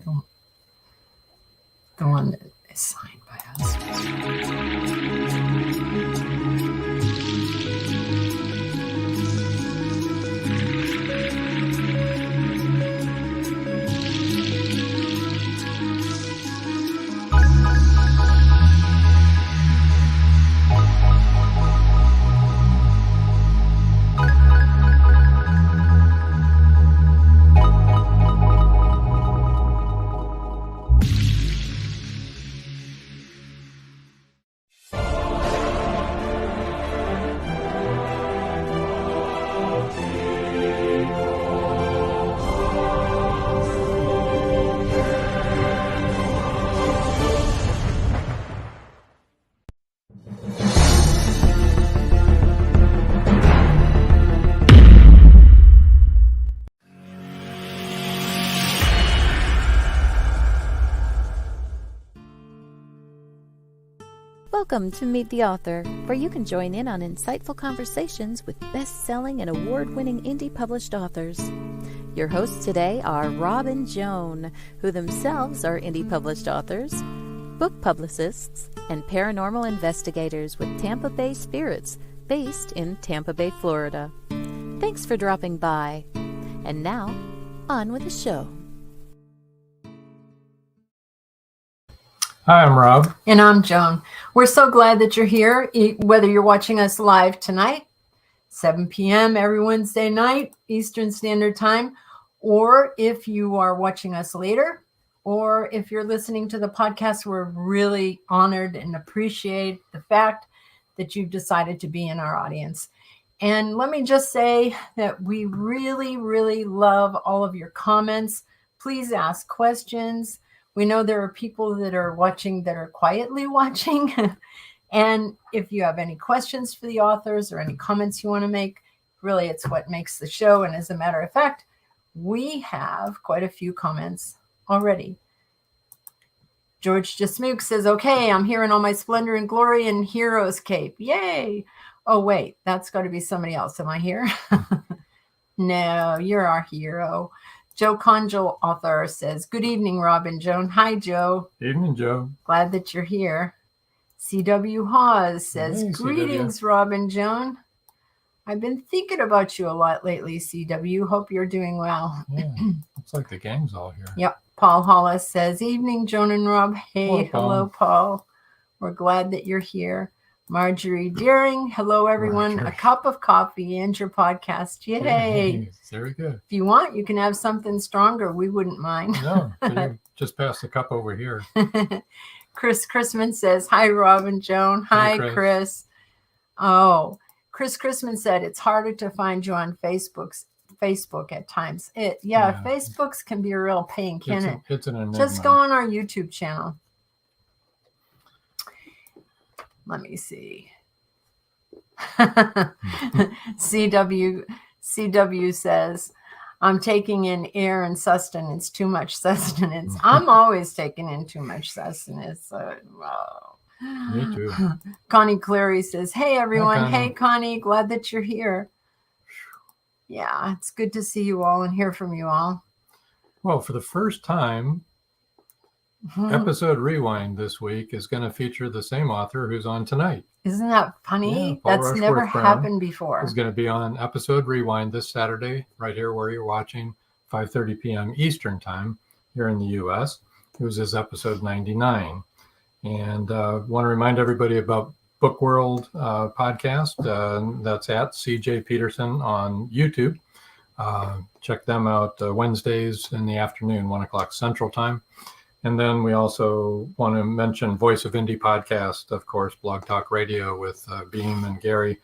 The one that is signed by us. Welcome to Meet the Author, where you can join in on insightful conversations with best-selling and award-winning indie published authors. Your hosts today are Rob and Joan, who themselves are indie published authors, book publicists, and paranormal investigators with Tampa Bay Spirits, based in Tampa Bay, Florida. Thanks for dropping by. And now, on with the show. Hi, I'm Rob. And I'm Joan. We're so glad that you're here, whether you're watching us live tonight, 7 p.m. every Wednesday night, Eastern Standard Time, or if you are watching us later, or if you're listening to the podcast, we're really honored and appreciate the fact that you've decided to be in our audience. And let me just say that we really, really love all of your comments. Please ask questions. We know there are people that are watching that are quietly watching. And if you have any questions for the authors or any comments you want to make, really it's what makes the show. And as a matter of fact, we have quite a few comments already. George Jasmook says, okay, I'm here in all my splendor and glory and hero's cape. Yay. Oh, wait, that's got to be somebody else. Am I here? No, you're our hero. Joe Conjo, author, says, good evening, Rob and Joan. Hi, Joe. Evening, Joe. Glad that you're here. C.W. Hawes says, Hey, greetings, Rob and Joan. I've been thinking about you a lot lately, C.W. Hope you're doing well. Yeah, looks like the gang's all here. Yep. Paul Hollis says, evening, Joan and Rob. Hey, hello, Paul. We're glad that you're here. Marjorie Deering, hello, everyone. Marjorie. A cup of coffee and your podcast. Yay. Hey, very good. If you want, you can have something stronger. We wouldn't mind. No, you just pass the cup over here. Chris Chrisman says, hi, Rob and Joan. Hi, Hey, Chris. Oh, Chris Chrisman said it's harder to find you on Facebook at times. Yeah. Facebook's can be a real pain, can it? It's an enigma. Just go on our YouTube channel. Let me see. CW says, I'm taking in air and sustenance, too much sustenance. I'm always taking in too much sustenance. Me too. Connie Cleary says, hey, everyone. Hi, Connie. Hey, Connie, glad that you're here. Yeah, it's good to see you all and hear from you all. Well, for the first time, Episode Rewind this week is going to feature the same author who's on tonight. Isn't that funny? Yeah, Paul That's never Rushworth-Brown happened before. Is going to be on Episode Rewind this Saturday, right here where you're watching, 5:30 p.m. Eastern Time here in the U.S. It was his episode 99. And want to remind everybody about Book World podcast. That's at CJ Peterson on YouTube. Check them out Wednesdays in the afternoon, 1 o'clock Central Time. And then we also want to mention Voice of Indie podcast, of course, Blog Talk Radio with Beam and Gary.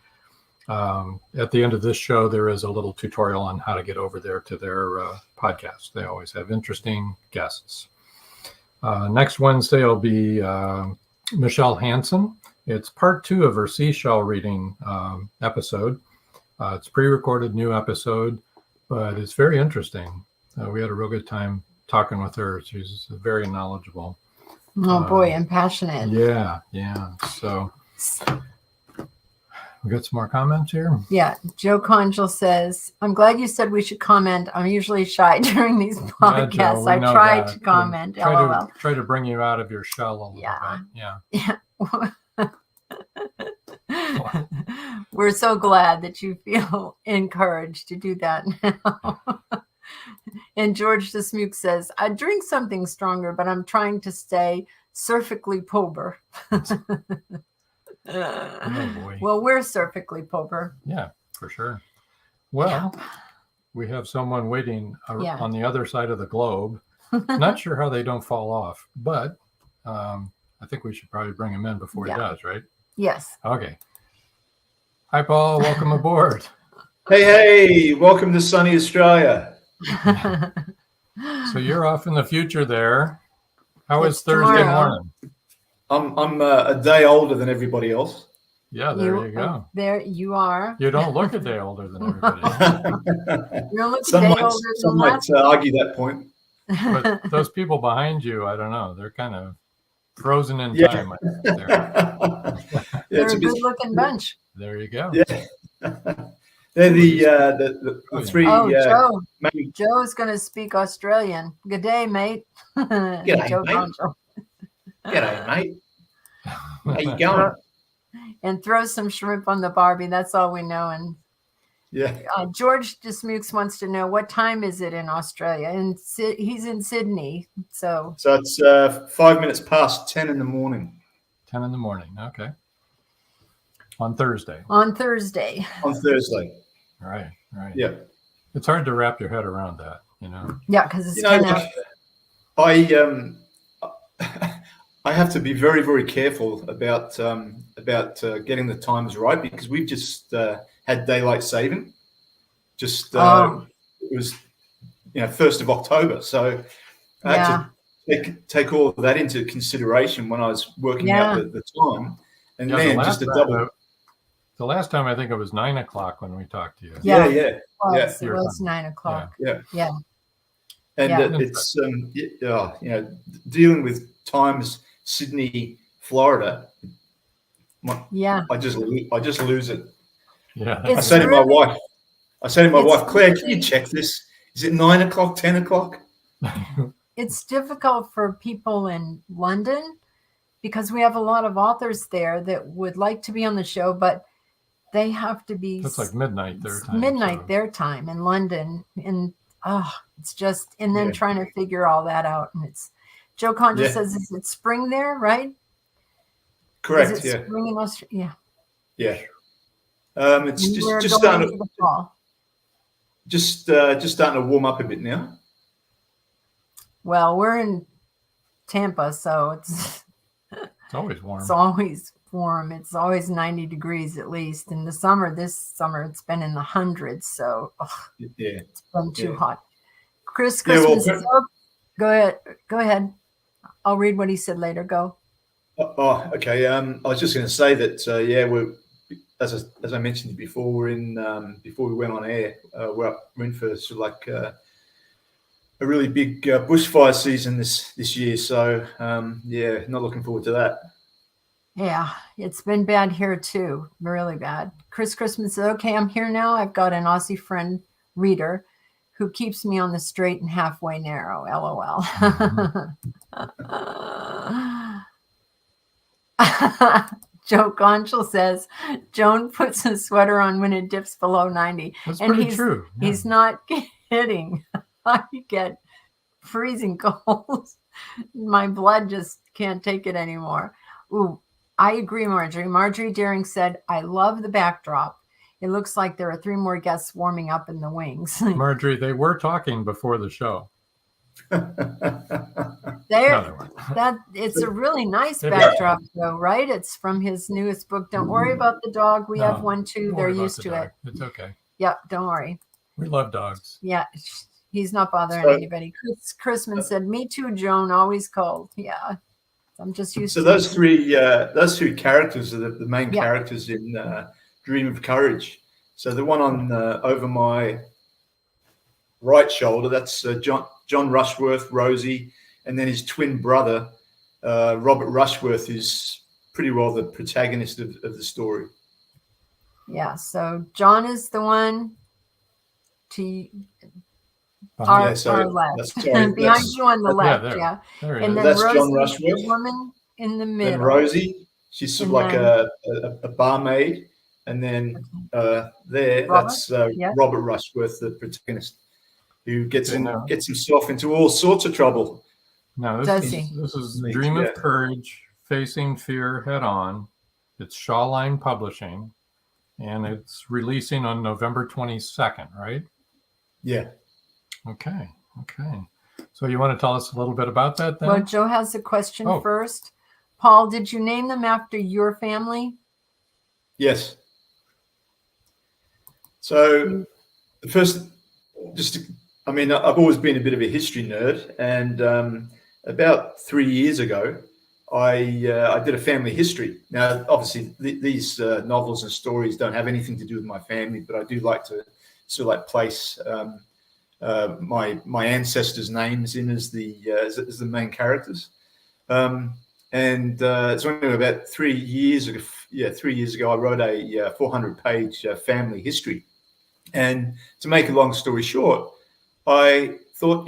At the end of this show, there is a little tutorial on how to get over there to their podcast. They always have interesting guests. Next Wednesday will be Michelle Hansen. It's part 2 of her seashell reading episode. It's pre-recorded new episode, but it's very interesting. We had a real good time talking with her. She's very knowledgeable. Oh boy, and passionate. Yeah. So We got some more comments here. Yeah. Joe Conjal says, I'm glad you said we should comment. I'm usually shy during these podcasts. Yeah, Joe, I tried to comment. Try to bring you out of your shell a little bit. Yeah. We're so glad that you feel encouraged to do that now. And George the Smook says, I drink something stronger, but I'm trying to stay surfically pober. Oh boy. Well, we're surfically pober. Yeah, for sure. Well, we have someone waiting on the other side of the globe. Not sure how they don't fall off, but I think we should probably bring him in before he does, right? Yes. Okay. Hi, Paul. Welcome aboard. Hey, welcome to sunny Australia. So you're off in the future there. How is Thursday morning? I'm a day older than everybody else. Yeah, there you go. There you are. You don't look a day older than everybody else. You look some a day might, older some than might argue that point. But those people behind you, I don't know. They're kind of frozen in time. They're a good-looking bunch. There you go. Yeah. They're the three. Joe. Joe's going to speak Australian. Good day, mate. G'day, Joe mate. Conjal. G'day, mate. How you going? And throw some shrimp on the barbie. That's all we know. And George Desmukes wants to know, what time is it in Australia? And he's in Sydney. So it's 5 minutes past 10 in the morning. 10 in the morning. Okay. On Thursday. On Thursday. Right. Yeah. It's hard to wrap your head around that, you know. Yeah, because it's 10 hours. I have to be very, very careful about getting the times right, because we've just had daylight saving. It was 1st of October, so I had to take all of that into consideration when I was working out the time, and then just a double. The last time I think it was 9 o'clock when we talked to you. It was 9 o'clock. Yeah. And it's dealing with times. Sydney, Florida. I just lose it. Yeah. I say to my wife, Claire, can you check this? Is it 9 o'clock, 10 o'clock? It's difficult for people in London because we have a lot of authors there that would like to be on the show, but they have to be. That's like midnight their time. Their time in London, and it's just, and then trying to figure all that out, and it's. Joe Conjal says, is it spring there, right? Correct, is it spring in Australia? Yeah. It's just starting to fall. Just starting to warm up a bit now. Well, we're in Tampa, so it's always warm. It's always warm. It's always 90 degrees at least. In the summer, this summer, it's been in the hundreds, so it's been too hot. Chris Christmas is up. Go ahead. I'll read what he said later. Go. Oh, okay. I was just going to say that, we're, as I mentioned before, we're in, before we went on air, we're in for sort of like a really big bushfire season this year. So, not looking forward to that. Yeah, it's been bad here too. Really bad. Chris Christmas said, okay, I'm here now. I've got an Aussie friend reader who keeps me on the straight and halfway narrow, LOL. Joe Conjal says, Joan puts a sweater on when it dips below 90. That's pretty true. Yeah. He's not kidding. I get freezing cold. My blood just can't take it anymore. Ooh, I agree, Marjorie. Marjorie Daring said, I love the backdrop. It looks like there are 3 more guests warming up in the wings. Marjorie, they were talking before the show. It's a really nice backdrop, though, right? It's from his newest book. Don't worry about the dog. We have one too. They're used to it. It's okay. Yeah, don't worry. We love dogs. Yeah, he's not bothering anybody. Chrisman said, "Me too, Joan. Always cold." Yeah, I'm just used to. So those three characters are the main characters in Dream of Courage. So the one on over my right shoulder, that's John Rushworth, Rosie, and then his twin brother, Robert Rushworth, is pretty well the protagonist of the story. Yeah. So John is the one to Behind. our left, that's sorry, behind you on the Yeah, left. there. Yeah. There he And is. then that's John Rosie, the Rushworth. woman in the Then middle. Rosie, she's sort of And like then- a barmaid, and then Robert? that's Yes. Robert Rushworth, the protagonist, who gets Okay, now- gets himself into all sorts of trouble. Now, Does this he? is Neat, Dream yeah. of Courage, Facing Fear Head On. It's Shawline Publishing, and it's releasing on November 22nd, right? Yeah. Okay. So you want to tell us a little bit about that then? Well, Joe has a question Oh. first. Paul, did you name them after your family? Yes. So the first, I've always been a bit of a history nerd, and about 3 years ago, I did a family history. Now, obviously, these novels and stories don't have anything to do with my family, but I do like to sort of like place my ancestors' names in as the main characters. So anyway, about 3 years ago, 3 years ago, I wrote a 400-page family history. And to make a long story short, I thought,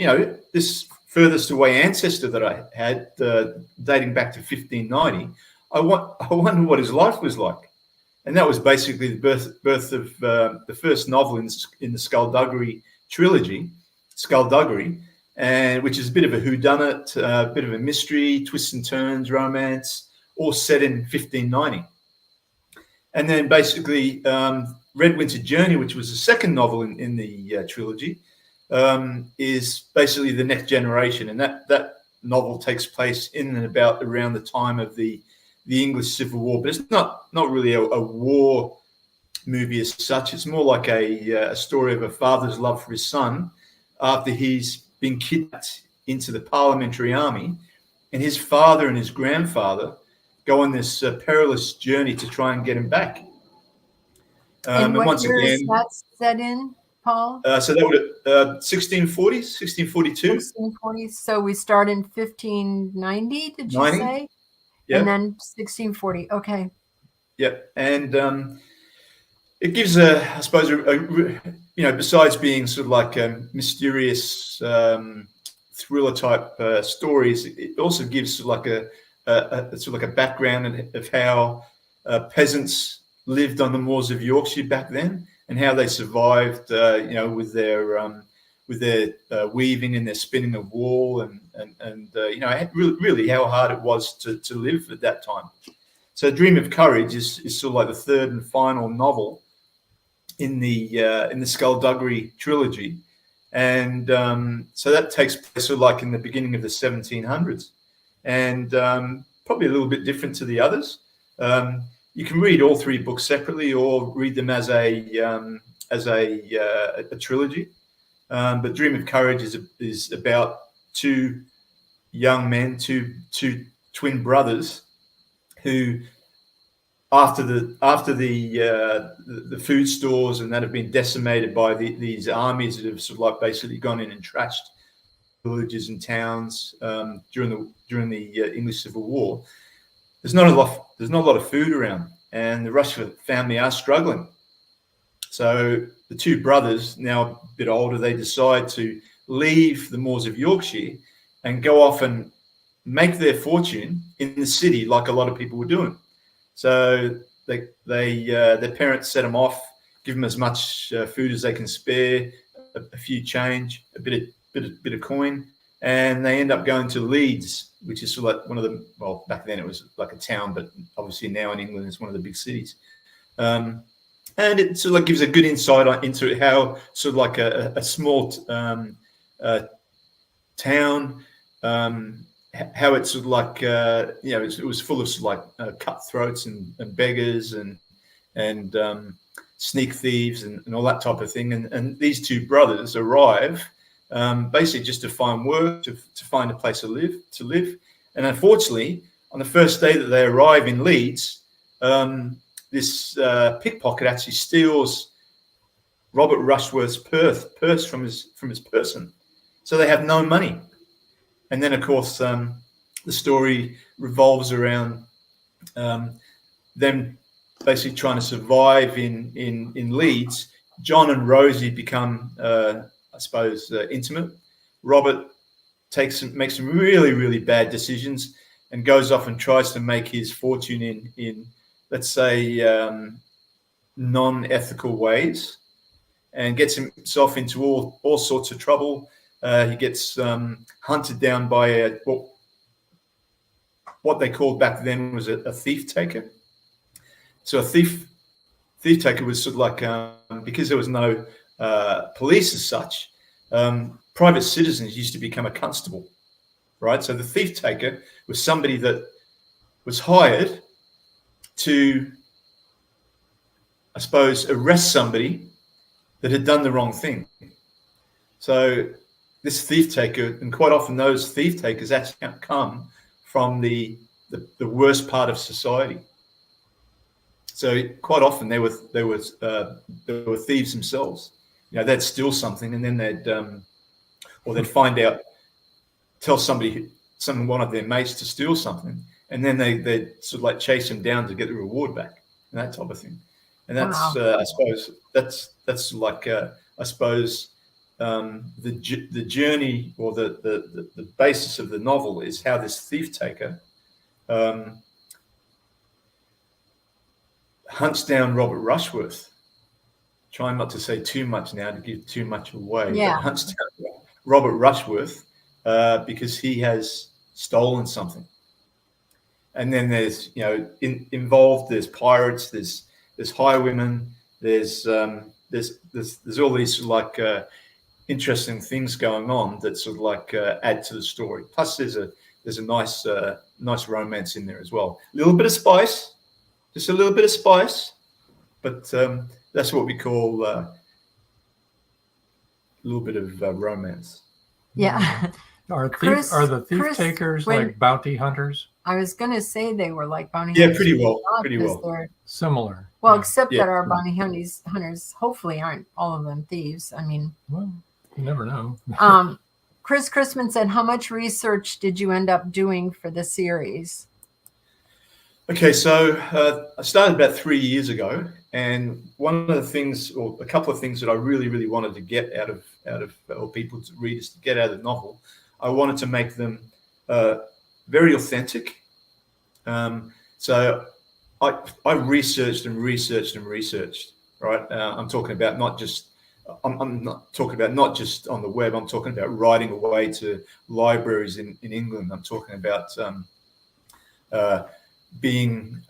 this furthest away ancestor that I had, dating back to 1590, I wonder what his life was like. And that was basically the birth of the first novel in the Skulduggery trilogy, Skulduggery, and which is a bit of a whodunit, a bit of a mystery, twists and turns, romance, all set in 1590. And then basically Red Winter Journey, which was the second novel in the trilogy, is basically the next generation. And that novel takes place in and about around the time of the English Civil War. But it's not really a war movie as such. It's more like a story of a father's love for his son after he's been kidnapped into the Parliamentary Army. And his father and his grandfather go on this perilous journey to try and get him back. And what once year again, is that set in, Paul? so that would 1640s, 1642. 1640. So we start in 1590, did you 90? say? Yeah. And then 1640. Okay. Yep. And it gives I suppose, besides being sort of like mysterious thriller type stories, it also gives sort of like a background of how peasants lived on the moors of Yorkshire back then, and how they survived, with their weaving and their spinning of wool, and really how hard it was to live at that time. So, Dream of Courage is sort of like the third and final novel in the Skulduggery trilogy, and so that takes place sort of like in the beginning of the 1700s, and probably a little bit different to the others. You can read all three books separately, or read them as a trilogy. But Dream of Courage is about two young men, two twin brothers, who after the food stores and that have been decimated by these armies that have sort of like basically gone in and trashed villages and towns during the English Civil War. There's not a lot of food around, and the Rushworth family are struggling. So the two brothers, now a bit older, they decide to leave the moors of Yorkshire and go off and make their fortune in the city, like a lot of people were doing. So their parents set them off, give them as much food as they can spare, a few change, a bit of coin, and they end up going to Leeds, which is sort of like one of the, well, back then it was like a town, but obviously now in England it's one of the big cities. And it sort of like gives a good insight into how sort of like a small town, how it's sort of like, it was full of sort of like cutthroats and beggars and sneak thieves and all that type of thing. And these two brothers arrive basically just to find work, to find a place to live. And unfortunately, on the first day that they arrive in Leeds, this pickpocket actually steals Robert Rushworth's purse from his person. So they have no money. And then, of course, the story revolves around them basically trying to survive in Leeds. John and Rosie become, I suppose, intimate. Robert makes some really, really bad decisions and goes off and tries to make his fortune in let's say, non-ethical ways, and gets himself into all sorts of trouble. He gets hunted down by what they called back then was a thief taker. So a thief taker was sort of like, because there was no police as such, private citizens used to become a constable, right? So the thief taker was somebody that was hired to, I suppose, arrest somebody that had done the wrong thing. So this thief taker, and quite often those thief takers actually come from the worst part of society. So quite often they were thieves themselves. You know, they'd steal something, and then they'd find out, tell one of their mates to steal something, and then they'd sort of like chase them down to get the reward back, and that type of thing. And that's, wow. I suppose that's like, I suppose, the journey or the basis of the novel is how this thief taker hunts down Robert Rushworth. Trying not to say too much now to give too much away. Yeah. But hunts down Robert Rushworth because he has stolen something. And then there's, you know, involved. There's pirates. There's highwaymen. There's all these like interesting things going on that sort of like add to the story. Plus, there's a nice romance in there as well. A little bit of spice, just a little bit of spice, but that's what we call a little bit of romance. Yeah. Are the thief takers like bounty hunters? I was going to say they were like bounty hunters. Yeah, pretty well. Similar. Well, except that our bounty hunters hopefully aren't all of them thieves. I mean, well, you never know. Chris Chrisman said, how much research did you end up doing for the series? Okay, so I started about 3 years ago, and one of the things, or a couple of things that I really, really wanted to get out of or people, readers to get out of the novel, I wanted to make them very authentic. So I researched and researched and researched. Right, I'm talking about not just. I'm not talking about not just on the web. I'm talking about writing away to libraries in England. I'm talking about being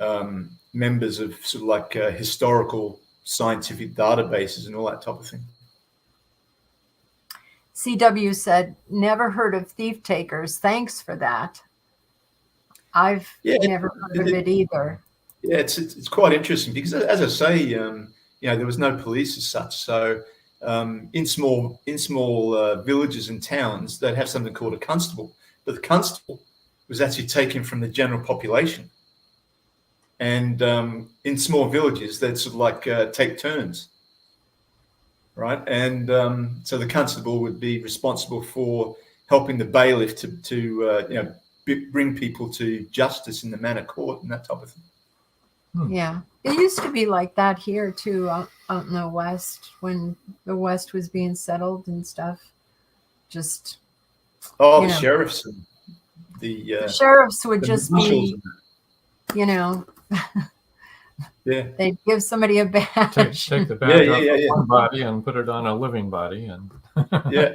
members of sort of like historical scientific databases and all that type of thing. CW said, never heard of thief takers. Thanks for that. I've never heard of it either. Yeah, it's quite interesting because, as I say, you know, there was no police as such. So in small villages and towns, they'd have something called a constable. But the constable was actually taken from the general population. And in small villages, they'd sort of like take turns, right? And so the constable would be responsible for helping the bailiff to you know, bring people to justice in the manor court and that type of thing. Yeah, it used to be like that here too, out in the West, when the West was being settled and stuff. Just the sheriffs and the sheriffs would just be, you know, yeah, they'd give somebody a badge. Take the badge off one body and put it on a living body, and yeah.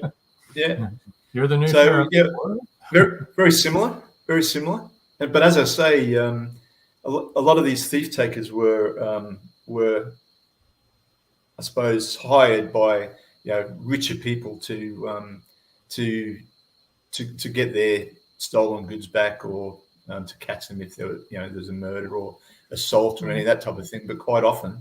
You're the new sheriff. Yeah, very similar. But as I say, a lot of these thief takers were, I suppose, hired by, you know, richer people to get their stolen goods back, or to catch them if there were, you know, there's a murder or assault or any of that type of thing. But quite often,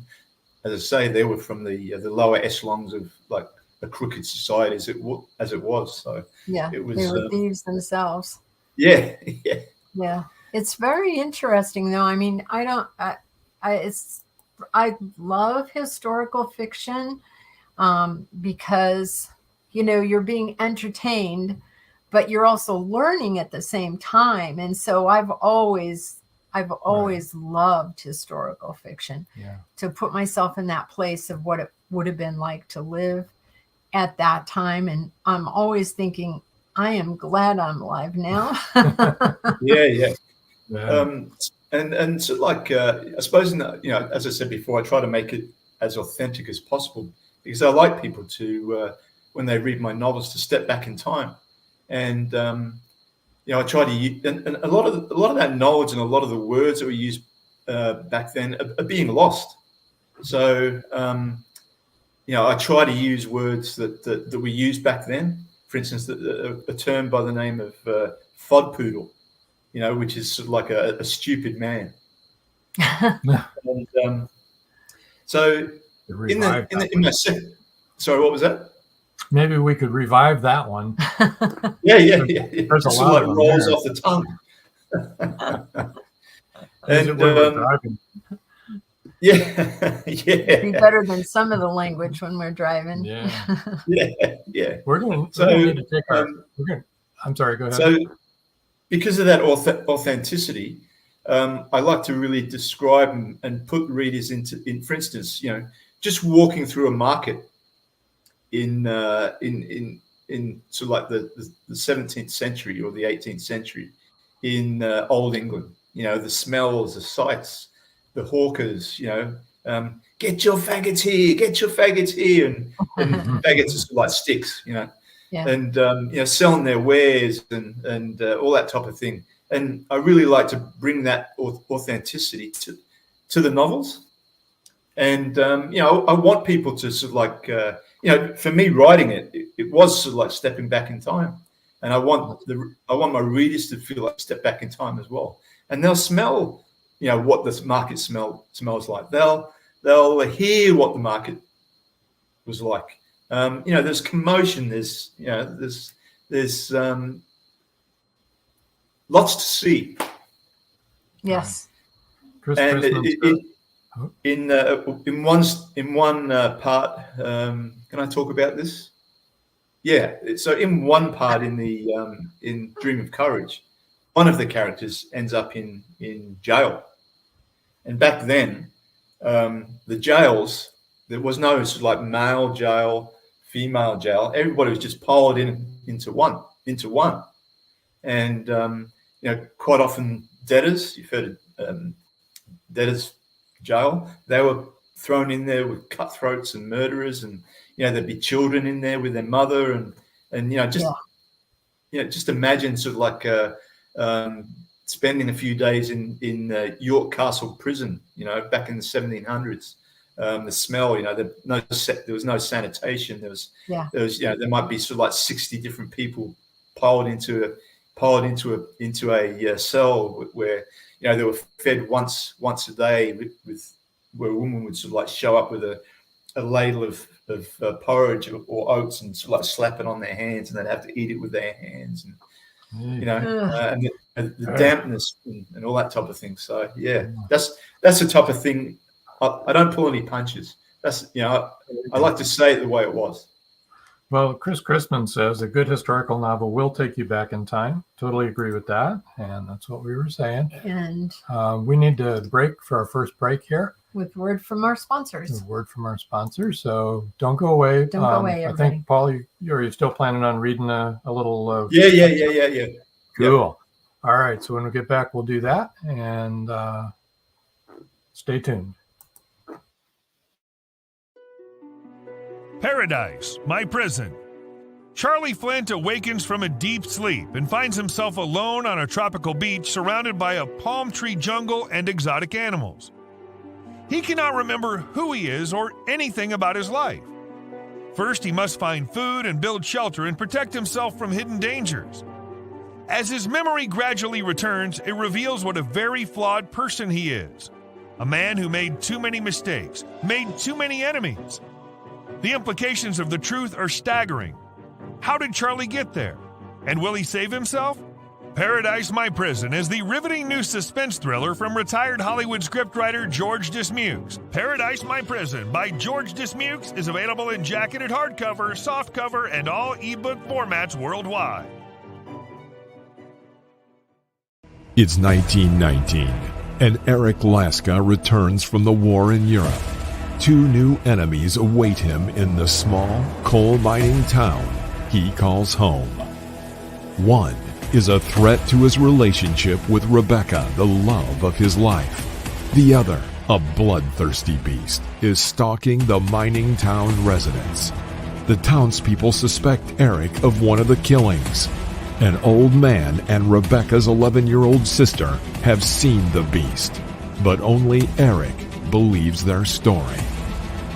as I say, they were from the lower echelons of like a crooked society as it was. So yeah, it was, they were thieves themselves. Yeah. It's very interesting, though. I mean, I love historical fiction because, you know, you're being entertained, but you're also learning at the same time. And so I've always I've always loved historical fiction. Yeah. To put myself in that place of what it would have been like to live at that time. And I'm always thinking, I am glad I'm alive now. Yeah. Yeah. And so like, I suppose, as I said before, I try to make it as authentic as possible, because I like people to, when they read my novels, to step back in time. And, I try to use, and a lot of that knowledge and a lot of the words that we used back then are being lost. So, I try to use words that we used back then. For instance, a term by the name of fodpoodle, which is sort of like a stupid man. And so in my second, sorry, what was that? Maybe we could revive that one. Yeah. There's a lot like of rolls there. off the tongue. Yeah. Be better than some of the language when we're driving. Yeah. We're going to need to take our. I'm sorry. Go ahead. So, because of that authenticity, I like to really describe and put readers in. For instance, just walking through a market in sort of like the 17th century or the 18th century in Old England. The smells, the sights, the hawkers. Get your faggots here, and faggots are sort of like sticks. And selling their wares and all that type of thing. And I really like to bring that authenticity to the novels. And I want people to sort of like for me writing it was sort of like stepping back in time, and I want my readers to feel like step back in time as well. And they'll smell what this market smells like. They'll hear what the market was like. There's commotion. There's lots to see. Yes. And in one part, can I talk about this? Yeah. So in one part in Dream of Courage, one of the characters ends up in jail. And back then, the jails, there was no sort of like male jail, female jail. Everybody was just piled into one. And quite often debtors, you've heard of debtors jail, they were thrown in there with cutthroats and murderers, and there'd be children in there with their mother, and just imagine sort of like spending a few days in York Castle prison, back in the 1700s. The smell, there was no sanitation. There might be sort of like 60 different people piled into a cell where they were fed once a day with where a woman would sort of like show up with a ladle of porridge or oats and sort of like slap it on their hands, and they'd have to eat it with their hands, and and the dampness and all that type of thing. So that's the type of thing. I don't pull any punches. That's I like to say it the way it was. Well, Chris Chrisman says a good historical novel will take you back in time. Totally agree with that, and that's what we were saying. And we need to break for our first break here. With word from our sponsors. So don't go away. Don't go away, everybody. I think, Paul, you're still planning on reading a little. Yeah. Cool. All right. So when we get back, we'll do that, and stay tuned. Paradise, my prison. Charlie Flint awakens from a deep sleep and finds himself alone on a tropical beach surrounded by a palm tree jungle and exotic animals. He cannot remember who he is or anything about his life. First, he must find food and build shelter and protect himself from hidden dangers. As his memory gradually returns, it reveals what a very flawed person he is. A man who made too many mistakes, made too many enemies. The implications of the truth are staggering. How did Charlie get there? And will he save himself? Paradise, My Prison is the riveting new suspense thriller from retired Hollywood scriptwriter George Dismukes. Paradise, My Prison by George Dismukes is available in jacketed hardcover, softcover, and all ebook formats worldwide. It's 1919. and Eric Laska returns from the war in Europe. Two new enemies await him in the small coal mining town he calls home. One is a threat to his relationship with Rebecca, the love of his life. The other, a bloodthirsty beast, is stalking the mining town residents. The townspeople suspect Eric of one of the killings. An old man and Rebecca's 11-year-old sister have seen the beast, but only Eric believes their story.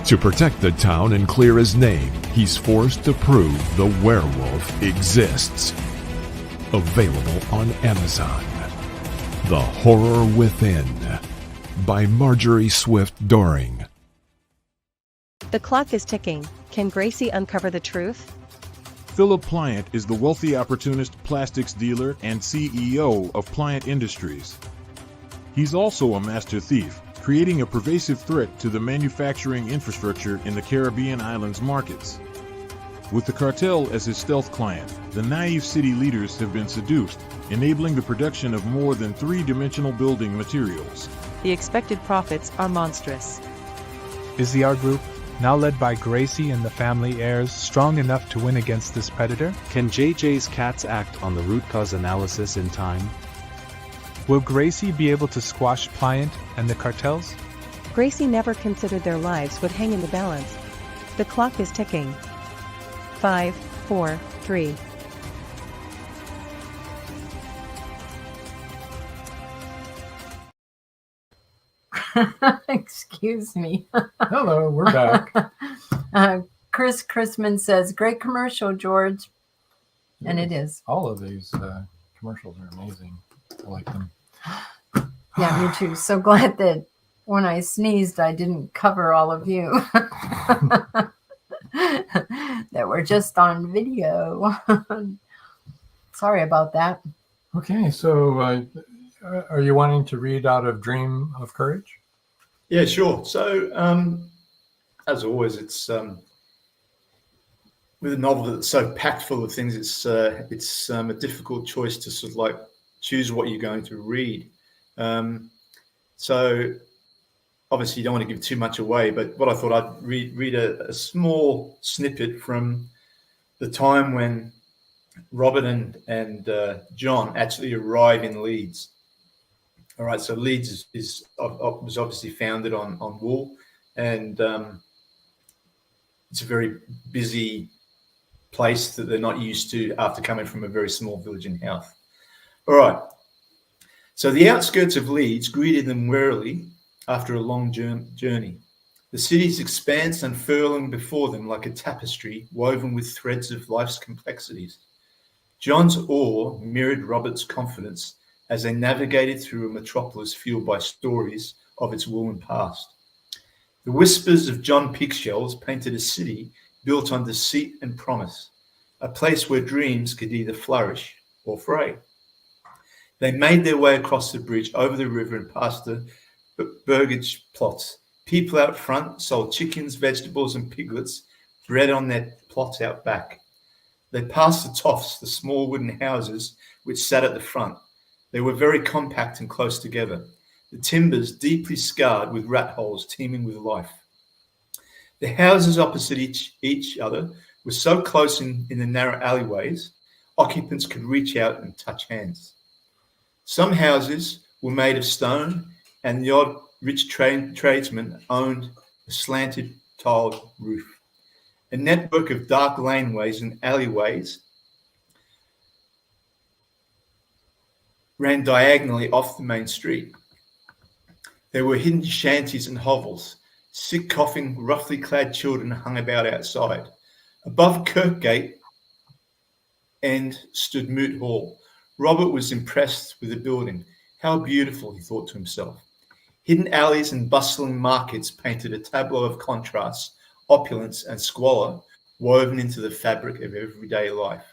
To protect the town and clear his name, he's forced to prove the werewolf exists. Available on Amazon. The Horror Within by Marjorie Swift Doring. The clock is ticking. Can Gracie uncover the truth? Philip Pliant is the wealthy opportunist plastics dealer and CEO of Pliant Industries. He's also a master thief, creating a pervasive threat to the manufacturing infrastructure in the Caribbean islands markets. With the cartel as his stealth client, the naive city leaders have been seduced, enabling the production of more than three-dimensional building materials. The expected profits are monstrous. Is the art group, now led by Gracie and the family heirs, strong enough to win against this predator? Can JJ's cats act on the root cause analysis in time? Will Gracie be able to squash Pliant and the cartels? Gracie never considered their lives would hang in the balance. The clock is ticking. 5, 4, 3. Excuse me. Hello, we're back. Chris Chrisman says, great commercial, George. And it is. All of these commercials are amazing. I like them. Yeah, me too. So glad that when I sneezed, I didn't cover all of you. That were just on video. Sorry about that. Okay, so are you wanting to read out of Dream of Courage? Yeah, sure. So, as always, it's with a novel that's so packed full of things. It's a difficult choice to sort of like choose what you're going to read. So, obviously, you don't want to give too much away. But what I thought I'd read a small snippet from the time when Robert and John actually arrive in Leeds. All right, so Leeds was obviously founded on wool, and it's a very busy place that they're not used to after coming from a very small village in Howth. All right, so the outskirts of Leeds greeted them warily after a long journey. The city's expanse unfurling before them like a tapestry woven with threads of life's complexities. John's awe mirrored Robert's confidence as they navigated through a metropolis fueled by stories of its woolen past. The whispers of John Pigshells painted a city built on deceit and promise, a place where dreams could either flourish or fray. They made their way across the bridge, over the river and past the burgage plots. People out front sold chickens, vegetables and piglets, bred on their plots out back. They passed the toffs, the small wooden houses which sat at the front. They were very compact and close together, the timbers deeply scarred with rat holes teeming with life. The houses opposite each other were so close in the narrow alleyways, occupants could reach out and touch hands. Some houses were made of stone, and the odd rich tradesman owned a slanted tiled roof. A network of dark laneways and alleyways ran diagonally off the main street. There were hidden shanties and hovels. Sick, coughing, roughly clad children hung about outside. Above Kirkgate end stood Moot Hall. Robert was impressed with the building. How beautiful, he thought to himself. Hidden alleys and bustling markets painted a tableau of contrasts, opulence and squalor woven into the fabric of everyday life.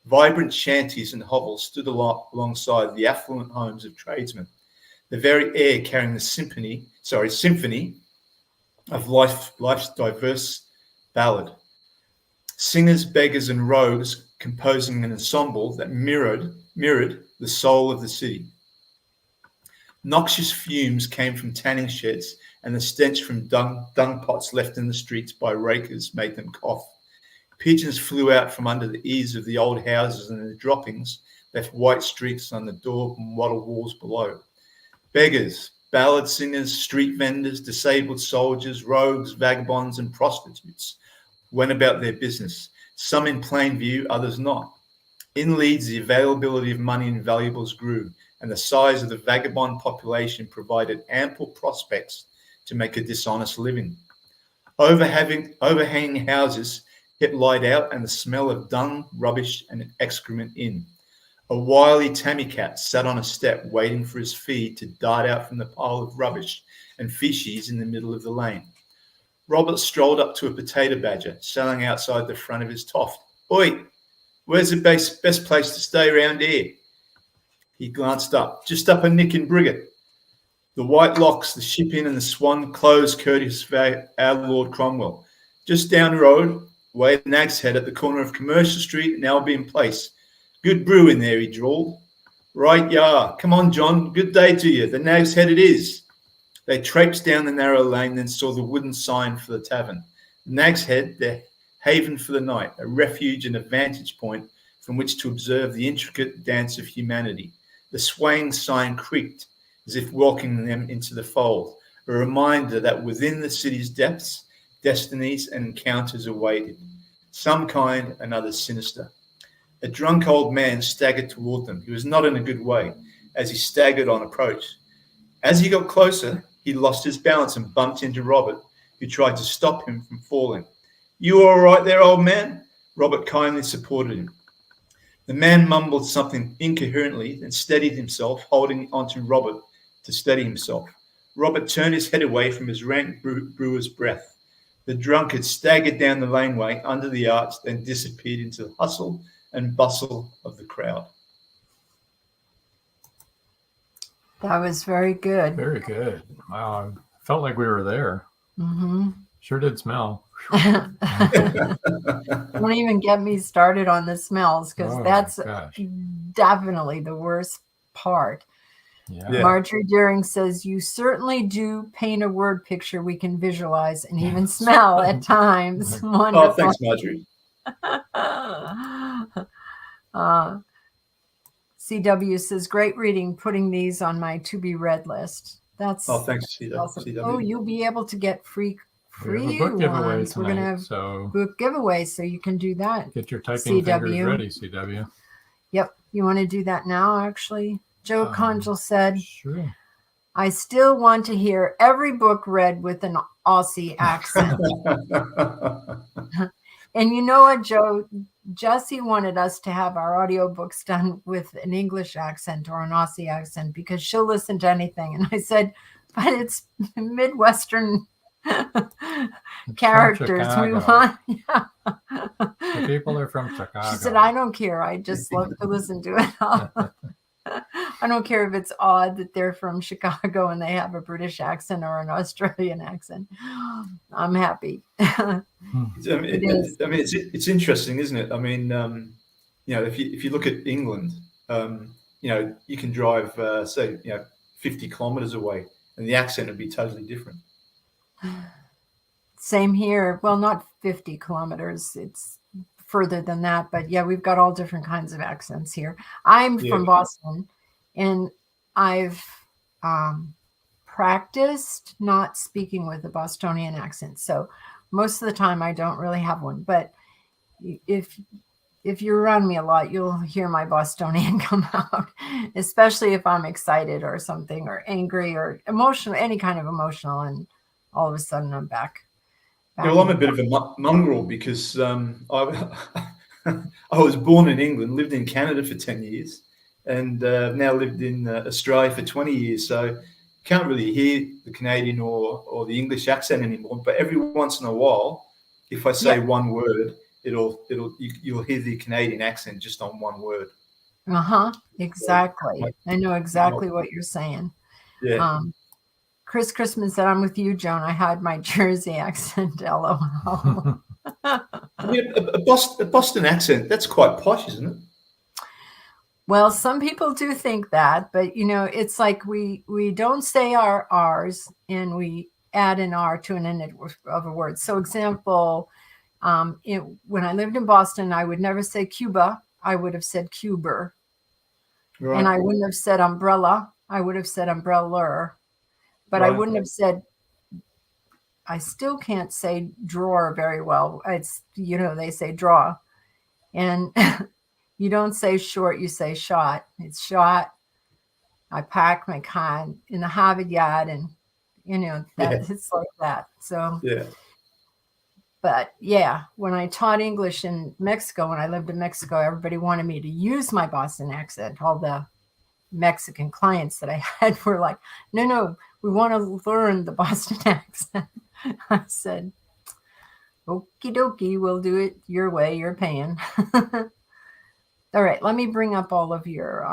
Vibrant shanties and hovels stood alongside the affluent homes of tradesmen, the very air carrying the symphony of life's diverse ballad. Singers, beggars, and rogues composing an ensemble that mirrored the soul of the city. Noxious fumes came from tanning sheds, and the stench from dung pots left in the streets by rakers made them cough. Pigeons flew out from under the eaves of the old houses, and the droppings left white streaks on the door and wattle walls below. Beggars, ballad singers, street vendors, disabled soldiers, rogues, vagabonds, and prostitutes went about their business, some in plain view, others not. In Leeds, the availability of money and valuables grew, and the size of the vagabond population provided ample prospects to make a dishonest living. Overhanging houses kept light out and the smell of dung, rubbish, and excrement in. A wily tammy cat sat on a step waiting for his feed to dart out from the pile of rubbish and fishies in the middle of the lane. Robert strolled up to a potato badger selling outside the front of his toft. "Oi, where's the best place to stay around here?" He glanced up. "Just up a nick in Briggate. The White Locks, the Ship Inn, and the Swan closed courteous of our Lord Cromwell. Just down the road, way at Nag's Head at the corner of Commercial Street and Albion Place. Good brew in there," he drawled. "Right you are. Come on, John. Good day to you. The Nag's Head it is." They traipsed down the narrow lane, then saw the wooden sign for the tavern. Nag's Head, their haven for the night, a refuge and a vantage point from which to observe the intricate dance of humanity. The swaying sign creaked as if welcoming them into the fold, a reminder that within the city's depths, destinies and encounters awaited, some kind and others sinister. A drunk old man staggered toward them. He was not in a good way as he staggered on approach. As he got closer, he lost his balance and bumped into Robert, who tried to stop him from falling. "You all right there, old man?" Robert kindly supported him. The man mumbled something incoherently and steadied himself, holding onto Robert to steady himself. Robert turned his head away from his rank brewer's breath. The drunkard staggered down the laneway under the arch, then disappeared into the hustle and bustle of the crowd. That was very good. Very good. Wow. I felt like we were there. Mm-hmm. Sure did smell. Don't even get me started on the smells, because that's definitely the worst part. Yeah. Marjorie Deering says, "You certainly do paint a word picture we can visualize and even smell at times." Wonderful. Oh, thanks, Marjorie. CW says, "Great reading, putting these on my to be read list." That's thanks, CW. awesome. Oh, you'll be able to get free book giveaway ones. We're gonna have so book giveaway, so you can do that. Get your typing fingers ready, CW. Yep. You want to do that now, actually? Joe Conjal said, "Sure. I still want to hear every book read with an Aussie accent." And you know what, Joe? Jessie wanted us to have our audiobooks done with an English accent or an Aussie accent because she'll listen to anything. And I said, but it's Midwestern characters. We want, yeah. The people are from Chicago. She said, "I don't care. I just love to listen to it." I don't care if it's odd that they're from Chicago and they have a British accent or an Australian accent. I'm happy. It's interesting, isn't it? I mean, if you look at England, you can drive, 50 kilometers away, and the accent would be totally different. Same here. Well, not 50 kilometers. It's further than that, but yeah, we've got all different kinds of accents here. I'm from Boston, and I've practiced not speaking with a Bostonian accent, so most of the time I don't really have one. But if you're around me a lot, you'll hear my Bostonian come out, especially if I'm excited or something, or angry or emotional, any kind of emotional, and all of a sudden I'm back. Well, I'm a bit of a mongrel because I was born in England, lived in Canada for 10 years, and now lived in Australia for 20 years. So can't really hear the Canadian or the English accent anymore. But every once in a while, if I say one word, you'll hear the Canadian accent just on one word. Exactly. I know exactly what you're saying. Yeah. Chris Christman said, "I'm with you, Joan. I had my Jersey accent." LOL. I mean, a Boston accent, that's quite posh, isn't it? Well, some people do think that, but it's like we don't say our R's and we add an R to an end of a word. So example, when I lived in Boston, I would never say Cuba. I would have said Cuber. Right. And I wouldn't have said umbrella. I would have said umbrella. But I wouldn't have said, I still can't say drawer very well. It's, they say draw. And you don't say short, you say shot. It's shot. I pack my car in the Harvard Yard, and it's like that. So yeah. But yeah, when I taught English in Mexico, when I lived in Mexico, everybody wanted me to use my Boston accent. All the Mexican clients that I had were like, no, we want to learn the Boston accent. I said, okie dokie, we'll do it your way, you're paying. All right, let me bring up all of your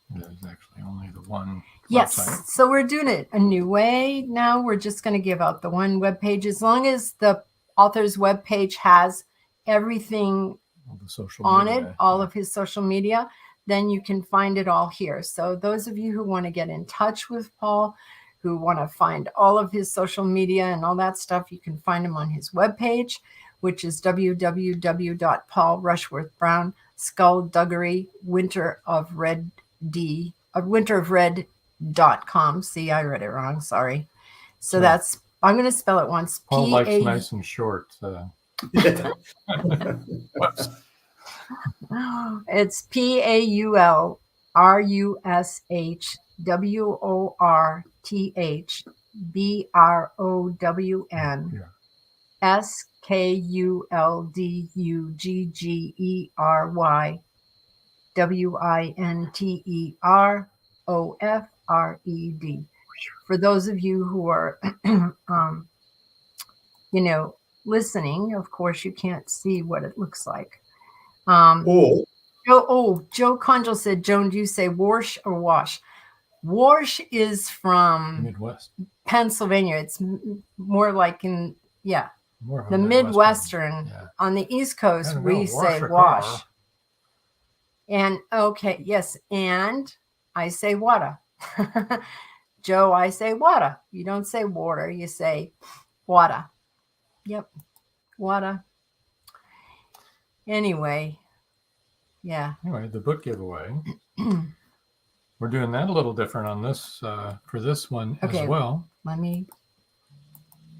There's actually only the one yes website. So we're doing it a new way now. We're just going to give out the one web page. As long as the author's web page has everything All the social on media, it, all of his social media, then you can find it all here. So those of you who want to get in touch with Paul, who want to find all of his social media and all that stuff, you can find him on his webpage, which is www.paulrushworth-brown Skulduggery winterofred.com. See, I read it wrong. Sorry. So that's, I'm going to spell it once. Paul likes nice and short. It's PAULRUSHWORTHBROWN SKULDUGGERWINTEROFRED. For those of you who are, listening, of course, you can't see what it looks like. Joe Conjal said, Joan, do you say wash or wash? Wash is from Midwest, Pennsylvania. It's more like the Midwestern. Yeah. On the East Coast, we say a wash. car. And okay, yes, and I say water. Joe, I say water. You don't say water, you say water. Yep, water. Anyway, the book giveaway. We're doing that a little different on this for this one as well. Let me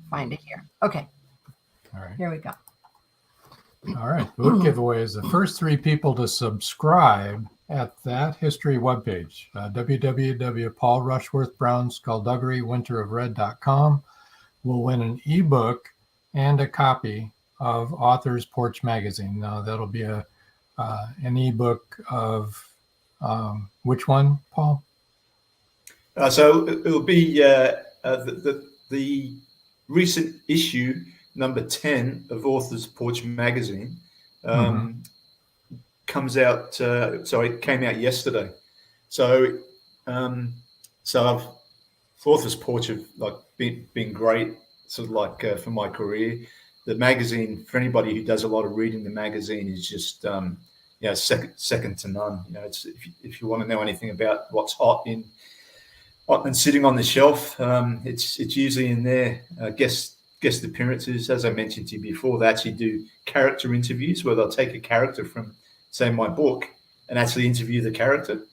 find it here. Okay. All right. Here we go. All right. Book giveaway is the first 3 people to subscribe at that history webpage, www.paulrushworth-brown-skulduggery-winterofred.com. Will win an ebook and a copy of Author's Porch Magazine. Now, that'll be an ebook of which one, Paul? So it'll be the recent issue, number 10 of Author's Porch Magazine. Comes out. It came out yesterday. So I've Author's Porch have been great, sort of for my career. The magazine, for anybody who does a lot of reading, the magazine is just second to none. It's if you want to know anything about what's hot and sitting on the shelf, it's usually in there. Guest appearances, as I mentioned to you before, they actually do character interviews where they'll take a character from, say, my book and actually interview the character,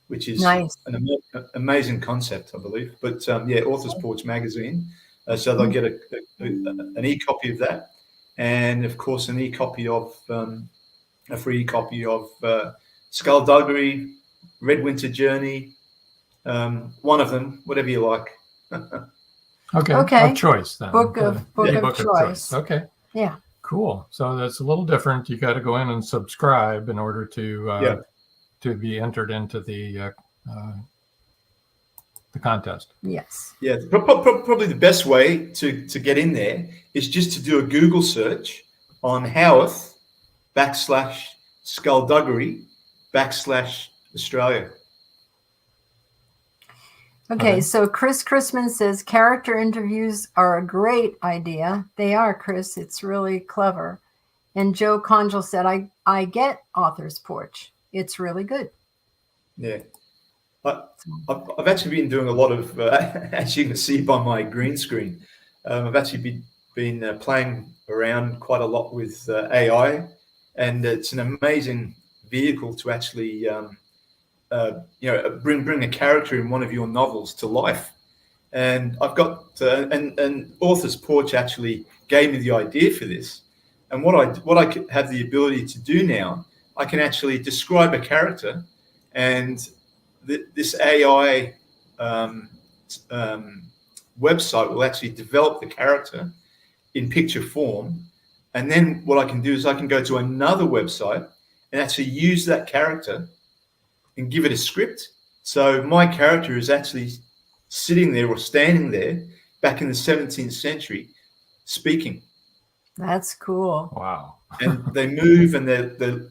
which is nice. An amazing concept, I believe. But Author's Porch Magazine. So they'll get an e-copy of that, and of course an e-copy of a free copy of Skulduggery, Red Winter Journey, one of them, whatever you like. Okay. Of choice then. Book of choice. Okay. Yeah. Cool. So that's a little different. You got to go in and subscribe in order to be entered into the contest. Yes. Yeah. Probably the best way to get in there is just to do a Google search on Howarth /Skulduggery /Australia. Okay, so Chris Chrisman says character interviews are a great idea. They are, Chris. It's really clever. And Joe Conjal said, I get Author's Porch. It's really good. Yeah. I've actually been doing a lot of, as you can see by my green screen, I've actually been playing around quite a lot with AI, and it's an amazing vehicle to actually, bring a character in one of your novels to life. And I've got, and Author's Porch actually gave me the idea for this. And what I have the ability to do now, I can actually describe a character, and this AI website will actually develop the character in picture form. And then what I can do is I can go to another website and actually use that character and give it a script. So my character is actually sitting there or standing there back in the 17th century speaking. That's cool. Wow. And they move, and the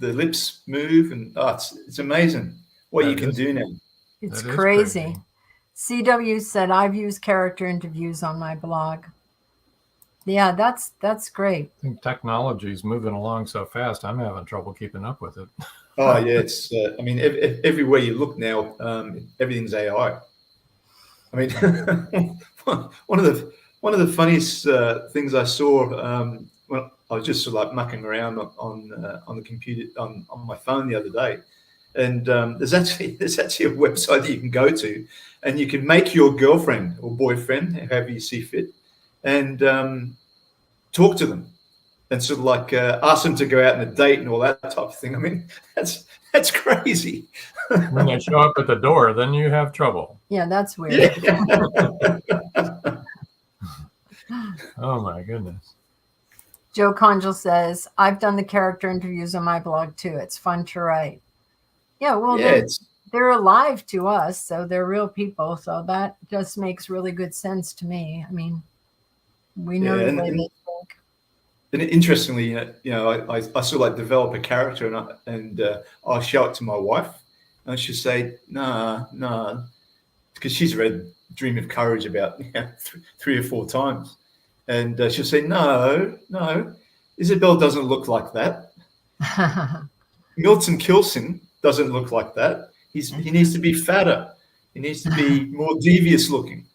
lips move, and it's amazing what you can do now. It's crazy. CW said, I've used character interviews on my blog. Yeah, that's great. I think technology is moving along so fast, I'm having trouble keeping up with it. Oh yeah, it's. I mean, everywhere you look now, everything's AI. I mean, one of the funniest things I saw when I was just sort of like mucking around on the computer on my phone the other day, and there's actually a website that you can go to, and you can make your girlfriend or boyfriend, however you see fit, and talk to them, and sort of like ask them to go out on a date and all that type of thing. I mean, that's crazy. When they show up at the door, then you have trouble. Yeah, that's weird. Yeah. Oh my goodness. Joe Conjal says, I've done the character interviews on my blog too. It's fun to write. Yeah, well, they're alive to us, so they're real people. So that just makes really good sense to me. I mean, we know the way they think. And interestingly, I sort of like develop a character, and I'll show it to my wife, and she'll say, no, because she's read Dream of Courage about 3 or 4 times. And she'll say, no, Isabel doesn't look like that. Milton Kilson doesn't look like that. He needs to be fatter. He needs to be more devious looking.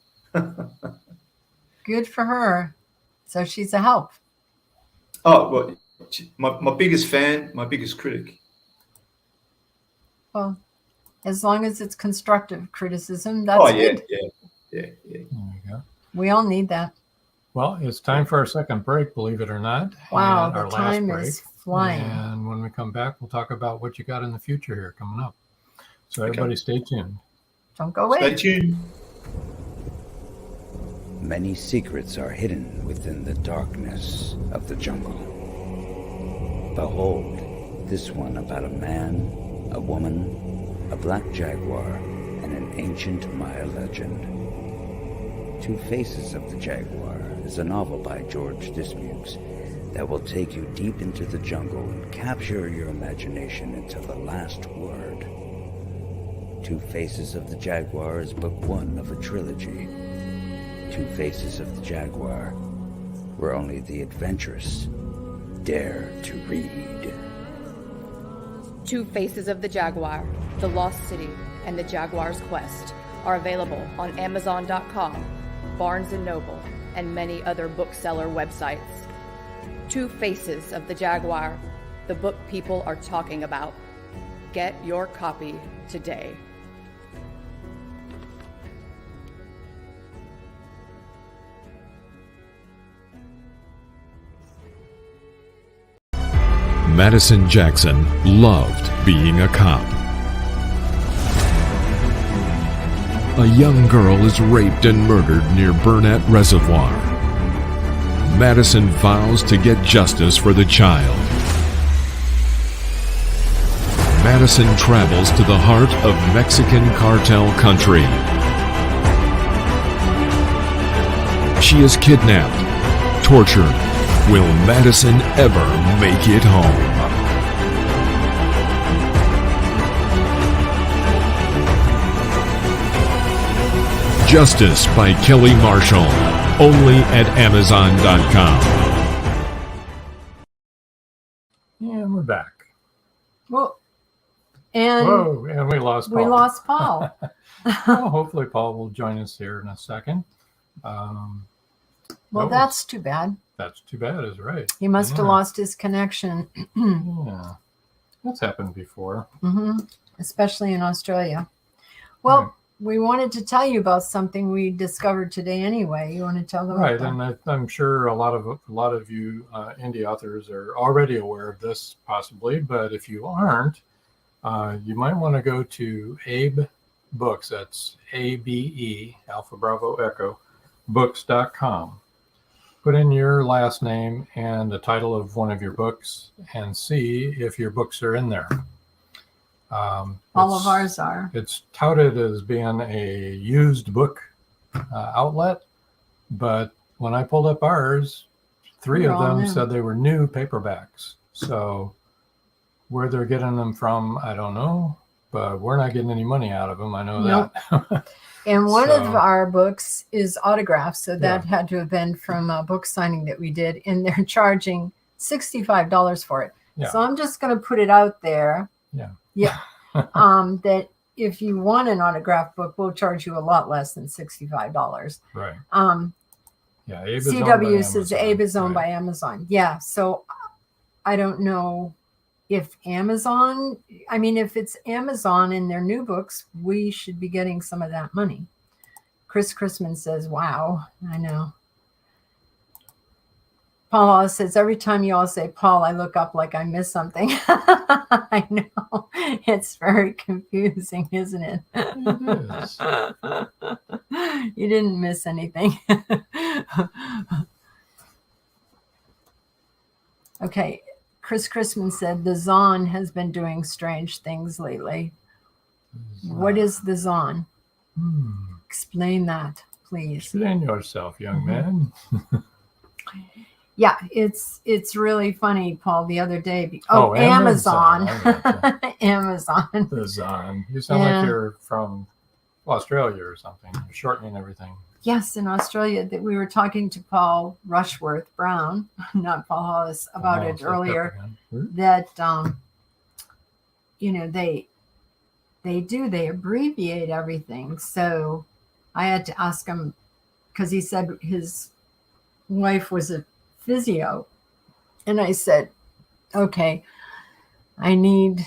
Good for her. So she's a help. Oh, well, my biggest fan, my biggest critic. Well, as long as it's constructive criticism, that's good. Yeah. There you go. We all need that. Well, it's time for our second break, believe it or not. Wow, and the our time last break. is flying. And when we come back, we'll talk about what you got in the future here coming up. So everybody stay tuned. Don't go away. Stay tuned. Many secrets are hidden within the darkness of the jungle. Behold, this one about a man, a woman, a black jaguar, and an ancient Maya legend. Two Faces of the Jaguar is a novel by George Dismukes that will take you deep into the jungle and capture your imagination until the last word. Two Faces of the Jaguar is book 1 of a trilogy. Two Faces of the Jaguar, where only the adventurous dare to read. Two Faces of the Jaguar, The Lost City, and The Jaguar's Quest are available on Amazon.com, Barnes & Noble, and many other bookseller websites. Two Faces of the Jaguar, the book people are talking about. Get your copy today. Madison Jackson loved being a cop. A young girl is raped and murdered near Burnett Reservoir. Madison vows to get justice for the child. Madison travels to the heart of Mexican cartel country. She is kidnapped, tortured. Will Madison ever make it home? Justice by Kelly Marshall, only at Amazon.com. And we're back. Well, And whoa, and we lost Paul. we lost Paul. Well, hopefully Paul will join us here in a second. Well, that's too bad. That's too bad, is right. He must have lost his connection. Yeah, that's happened before. Especially in Australia. Well, we wanted to tell you about something we discovered today anyway. You want to tell them about that? And I'm sure a lot of you indie authors are already aware of this possibly, but if you aren't, you might want to go to Abe Books. That's ABE, Alpha Bravo Echo, books.com. Put in your last name and the title of one of your books and see if your books are in there. All of ours are. It's touted as being a used book outlet, but when I pulled up ours, 3 of them said they were new paperbacks. So where they're getting them from, I don't know, but we're not getting any money out of them. I know that. And one of our books is autographed, so that had to have been from a book signing that we did, and they're charging $65 for it. So I'm just going to put it out there. That if you want an autographed book, we'll charge you a lot less than $65. Right. CW says Abe is owned by Amazon. Yeah. So I don't know if Amazon, if it's Amazon and their new books, we should be getting some of that money. Chris Chrisman says, wow, I know. Paul says, every time you all say Paul, I look up like I missed something. I know. It's very confusing, isn't it? It is. You didn't miss anything. Okay. Chris Chrisman said, the Zon has been doing strange things lately. What is the Zon? Explain that, please. Explain yourself, young man. Yeah, it's really funny, Paul, the other day. Amazon. Amazon. The Zon. You sound like you're from Australia or something. You're shortening everything. Yes, in Australia, that we were talking to Paul Rushworth-Brown, not Paul Hollis, about it earlier. That they abbreviate everything. So I had to ask him, because he said his wife was a physio, and I said, okay, I need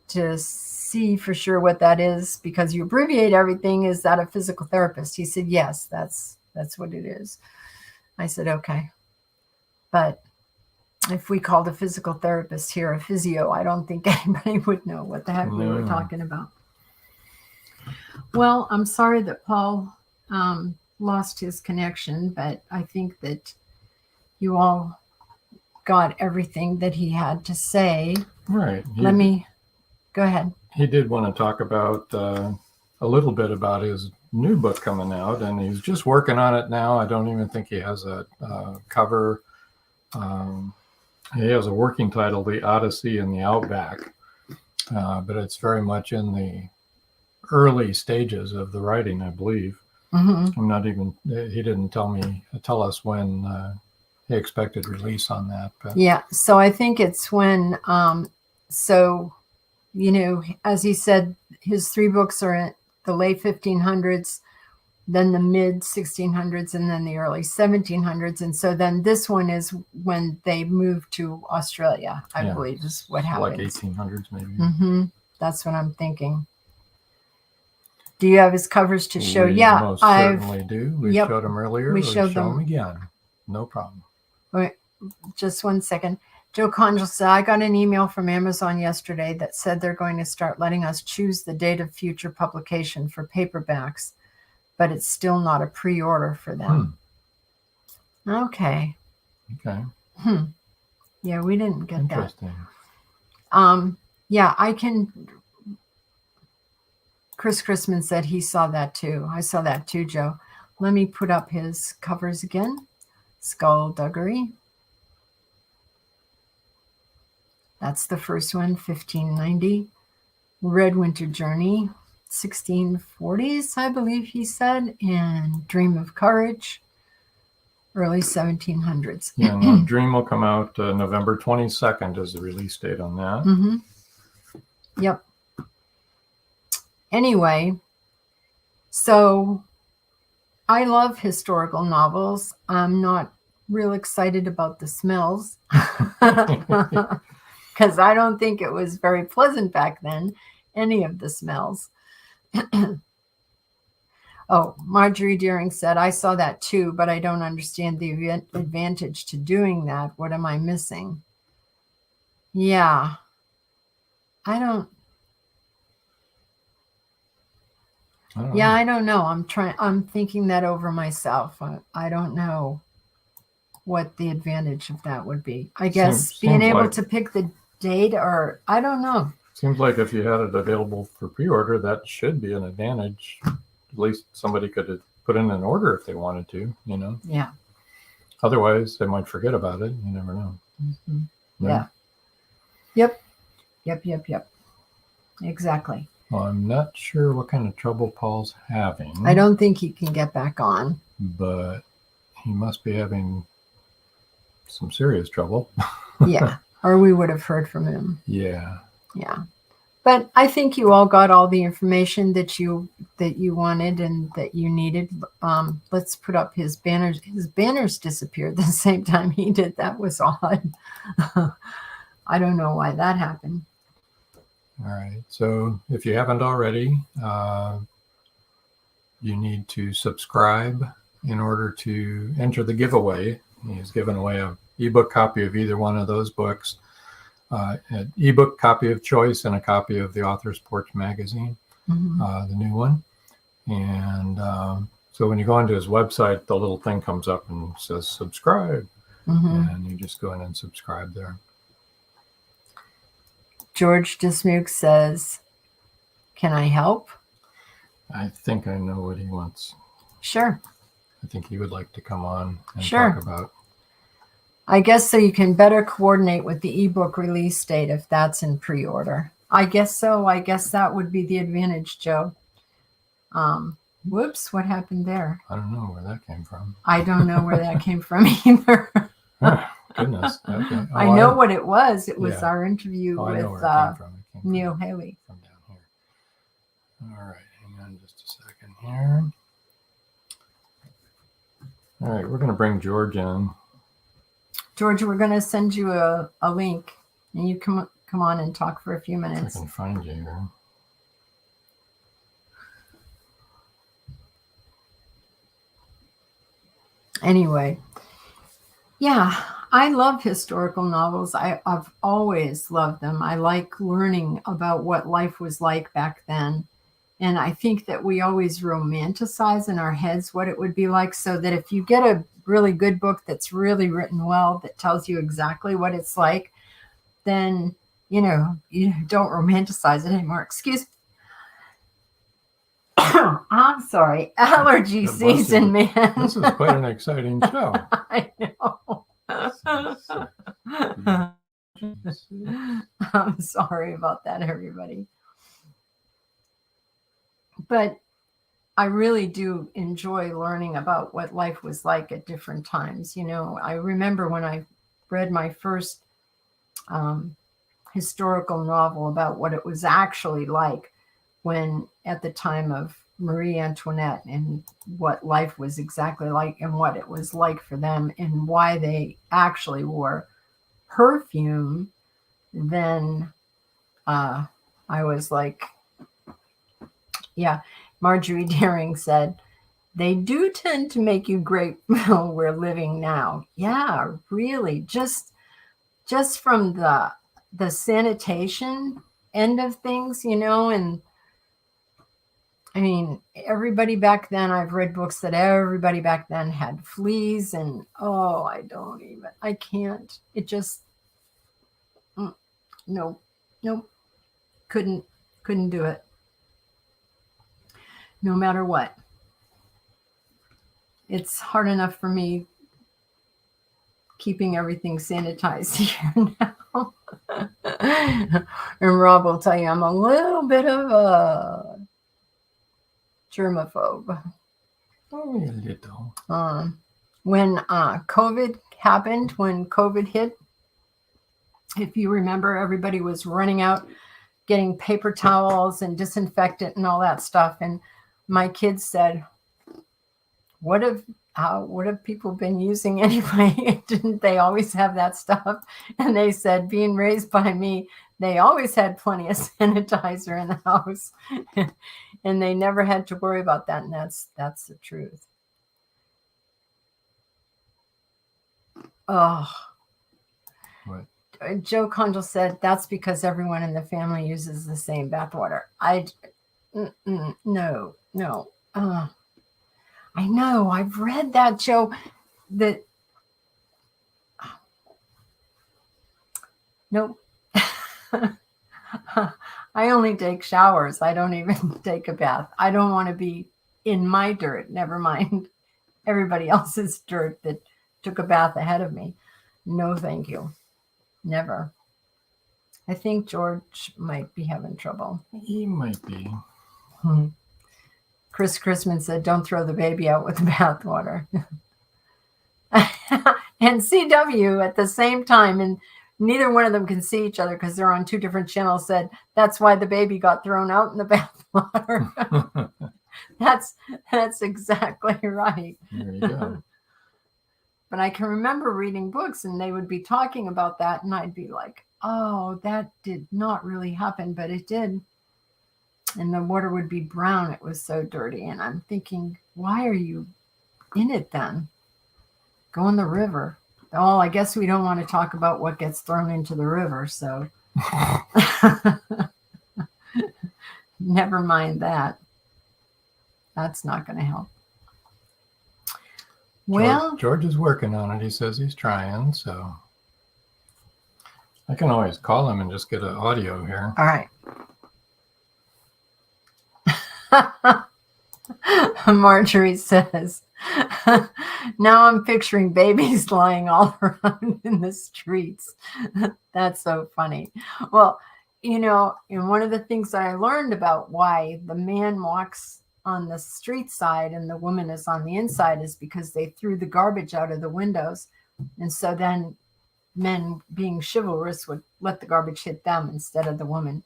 to see for sure what that is, because you abbreviate everything. Is that a physical therapist? He said, yes, that's what it is. I said, okay. But if we called a physical therapist here a physio, I don't think anybody would know what the heck we were talking about. Well, I'm sorry that Paul lost his connection, but I think that you all got everything that he had to say. Right. Let me go ahead. He did want to talk about a little bit about his new book coming out, and he's just working on it now. I don't even think he has a cover. He has a working title, The Odyssey in the Outback, but it's very much in the early stages of the writing, I believe. I'm not even, he didn't tell us when he expected release on that. But. Yeah, so I think it's when, as he said, his 3 books are in the late 1500s, then the mid 1600s, and then the early 1700s. And so then this one is when they moved to Australia, I believe is what happened. Like 1800s maybe. That's what I'm thinking. Do you have his covers to show? We most certainly do. We showed them earlier. We showed them again. No problem. Wait, just one second. Joe Conjal said, I got an email from Amazon yesterday that said they're going to start letting us choose the date of future publication for paperbacks, but it's still not a pre-order for them. Okay. Yeah, we didn't get that. Yeah, I can. Chris Chrisman said he saw that too. I saw that too, Joe. Let me put up his covers again. Skulduggery. That's the first one, 1590. Red Winter Journey, 1640s, I believe he said, and Dream of Courage, early 1700s. Yeah, no, Dream will come out November 22nd is the release date on that. Yep. Anyway, so I love historical novels. I'm not real excited about the smells because I don't think it was very pleasant back then, any of the smells. Oh, Marjorie Deering said, I saw that too, but I don't understand the advantage to doing that. What am I missing? Yeah, I don't know. I'm thinking that over myself. I don't know what the advantage of that would be. I guess being able to pick the date, or I don't know. Seems like if you had it available for pre-order, that should be an advantage. At least somebody could put in an order if they wanted to, you know? Yeah. Otherwise, they might forget about it. You never know. Mm-hmm. Yeah. Yep. Exactly. Well, I'm not sure what kind of trouble Paul's having. I don't think he can get back on. But he must be having some serious trouble. Yeah. Or we would have heard from him. Yeah. Yeah. But I think you all got all the information that you wanted and that you needed. Let's put up his banners. His banners disappeared the same time he did. That was odd. I don't know why that happened. All right. So if you haven't already, you need to subscribe in order to enter the giveaway. He's given away an ebook copy of either one of those books. An ebook copy of choice and a copy of the Author's Porch magazine, the new one. And so when you go onto his website, the little thing comes up and says subscribe. And you just go in and subscribe there. George Dismuke says, can I help? I think I know what he wants. Sure. I think he would like to come on and Sure. talk about. I guess so you can better coordinate with the ebook release date if that's in pre-order. I guess so. I guess that would be the advantage, Joe. Whoops, what happened there? I don't know where that came from. I don't know where that came from either. Oh, goodness. Okay. I know what it was. It was yeah. our interview I know with where it came from. It came Neil Haley. From down here. All right. Hang on just a second here. All right. We're going to bring George in. George, we're going to send you a link, and you come on and talk for a few minutes. I can find you here. Anyway, yeah, I love historical novels. I've always loved them. I like learning about what life was like back then. And I think that we always romanticize in our heads what it would be like, so that if you get a really good book that's really written well, that tells you exactly what it's like, then, you don't romanticize it anymore. Excuse me. I'm sorry. Allergy season, man. This is quite an exciting show. I know. I'm sorry about that, everybody. But I really do enjoy learning about what life was like at different times. I remember when I read my first historical novel about what it was actually like when at the time of Marie Antoinette, and what life was exactly like and what it was like for them and why they actually wore perfume. Then I was like, yeah. Marjorie Daring said, they do tend to make you grateful we're living now. Yeah, really. Just from the sanitation end of things, and I mean, everybody back then, I've read books that everybody back then had fleas, and I can't. It just, nope, couldn't do it. No matter what. It's hard enough for me keeping everything sanitized here now. And Rob will tell you I'm a little bit of a germaphobe. Oh, a little. When COVID happened, when COVID hit, if you remember, everybody was running out, getting paper towels and disinfectant and all that stuff. And my kids said, what have people been using anyway? Didn't they always have that stuff? And they said, being raised by me, they always had plenty of sanitizer in the house. And they never had to worry about that. And that's the truth. Oh, What? Joe Condell said that's because everyone in the family uses the same bathwater. No. I know. I've read that, Joe. That nope. I only take showers. I don't even take a bath. I don't want to be in my dirt. Never mind everybody else's dirt that took a bath ahead of me. No, thank you. Never. I think George might be having trouble. He might be. Chris Chrisman said, don't throw the baby out with the bathwater. And CW at the same time, and neither one of them can see each other because they're on two different channels, said, that's why the baby got thrown out in the bathwater. That's exactly right. There you go. But I can remember reading books and they would be talking about that. And I'd be like, oh, that did not really happen, but it did. And the water would be brown. It was so dirty. And I'm thinking, why are you in it then? Go in the river. Oh, I guess we don't want to talk about what gets thrown into the river. So never mind that. That's not going to help. Well, George is working on it. He says he's trying, so I can always call him and just get an audio here. All right. Marjorie says, now I'm picturing babies lying all around in the streets. That's so funny. Well, and one of the things that I learned about why the man walks on the street side and the woman is on the inside is because they threw the garbage out of the windows. And so then men, being chivalrous, would let the garbage hit them instead of the woman.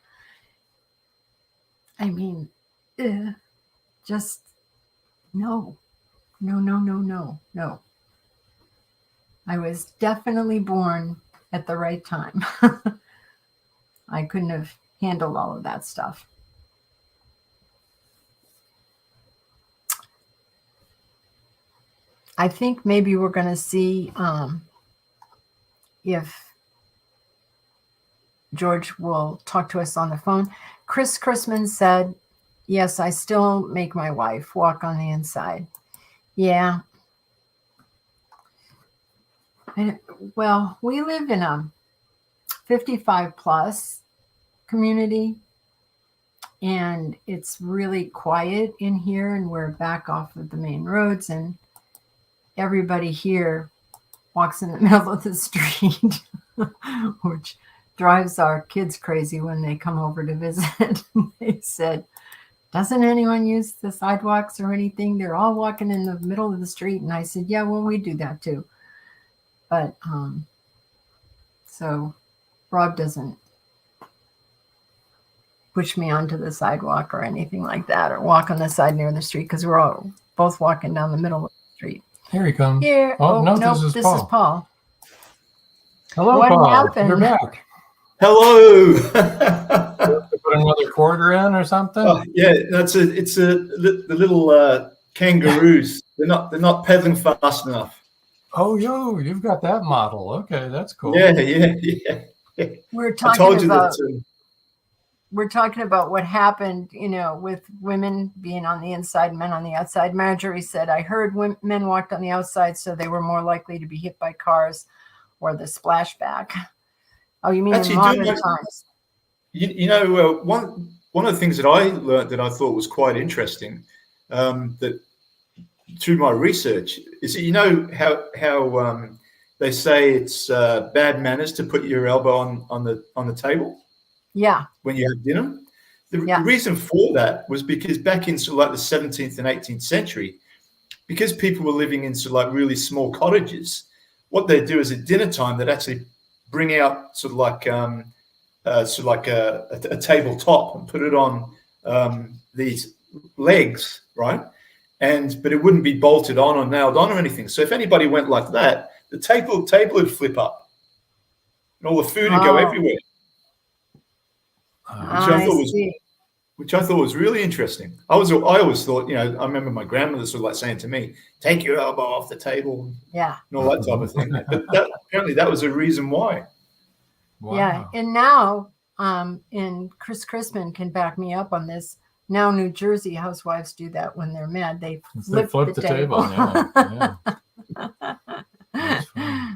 I mean, just no. I was definitely born at the right time. I couldn't have handled all of that stuff. I think maybe we're going to see if George will talk to us on the phone. Chris Chrisman said, yes, I still make my wife walk on the inside. Yeah. Well, we live in a 55 plus community, and it's really quiet in here, and we're back off of the main roads, and everybody here walks in the middle of the street, which drives our kids crazy when they come over to visit. They said, doesn't anyone use the sidewalks or anything? They're all walking in the middle of the street. And I said, yeah, well, we do that too. But so Rob doesn't push me onto the sidewalk or anything like that, or walk on the side near the street, because we're all both walking down the middle of the street. Here he comes. Here. Oh, no, nope, this is Paul. Hello, what Paul. happened? You're back. Hello. Put another quarter in or something? Oh, yeah, the little kangaroos. They're not pedaling fast enough. Oh, you've got that model. Okay, that's cool. Yeah. We're I told talking you about that. we're talking about what happened, with women being on the inside, men on the outside. Marjorie said, I heard men walked on the outside, so they were more likely to be hit by cars or the splashback. Oh, you mean Actually, in modern times? One of the things that I learned that I thought was quite interesting, that through my research, is that how they say it's bad manners to put your elbow on the table. Yeah. When you have dinner. The reason for that was because back in sort of like the 17th and 18th century, because people were living in sort of like really small cottages, what they do is at dinner time, they'd actually bring out sort of like sort of like a tabletop and put it on these legs, right? But it wouldn't be bolted on or nailed on or anything. So if anybody went like that, the table would flip up, and all the food would go everywhere. Which I thought was really interesting. I always thought, I remember my grandmother sort of like saying to me, "Take your elbow off the table," and all that type of thing. But apparently that was a reason why. Wow. Yeah, and now, and Chris Crispin can back me up on this. Now, New Jersey housewives do that when they're mad. They flip the table. Yeah.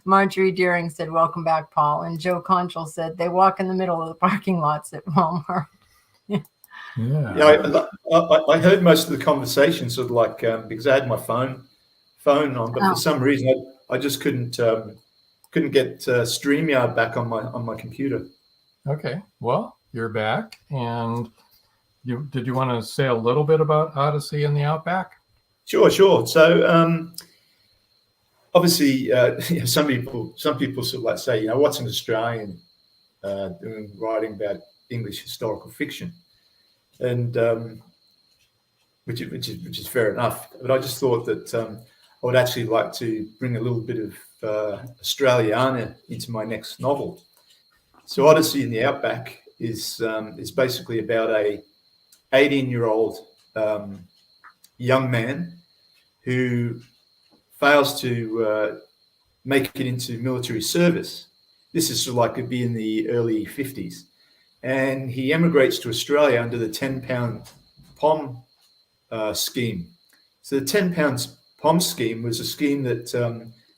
Marjorie Deering said, "Welcome back, Paul." And Joe Conchel said, "They walk in the middle of the parking lots at Walmart." I heard most of the conversation sort of like because I had my phone on, but for some reason I just couldn't get StreamYard back on my computer. Okay, well, you're back, and did you want to say a little bit about Odyssey in the Outback? Sure. So obviously, some people sort of like say, what's an Australian writing about English historical fiction, and which is fair enough. But I just thought that I would actually like to bring a little bit of Australiana into my next novel. So Odyssey in the Outback is basically about a 18-year-old young man who fails to make it into military service. This is sort of like it'd be in the early 50s. And he emigrates to Australia under the £10 POM scheme. So the £10 POM scheme was a scheme that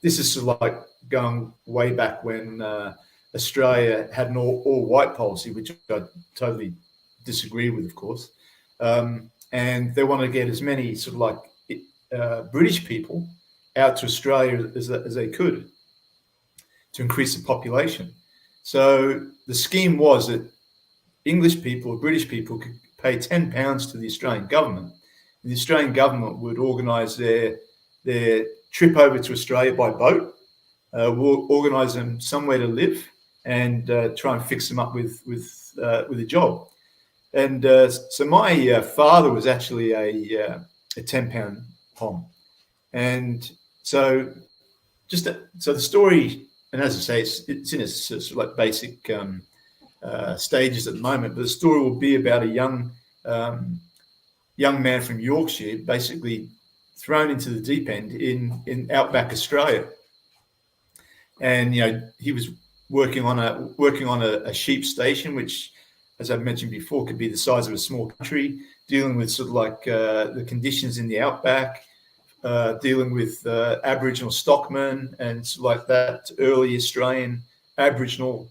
this is sort of like going way back when Australia had an all-white policy, which I totally disagree with, of course. And they wanted to get as many sort of like British people out to Australia as they could to increase the population. So the scheme was that English people or British people could pay £10 to the Australian government. And the Australian government would organise their trip over to Australia by boat. We'll organise them somewhere to live and try and fix them up with a job. And so my father was actually a £10 POM, and so so the story, and as I say, it's in its sort of like basic stages at the moment. But the story will be about a young man from Yorkshire, basically thrown into the deep end in outback Australia, and he was working on a sheep station, which, as I've mentioned before, could be the size of a small country, dealing with sort of like the conditions in the outback, dealing with Aboriginal stockmen and sort of like that early Australian Aboriginal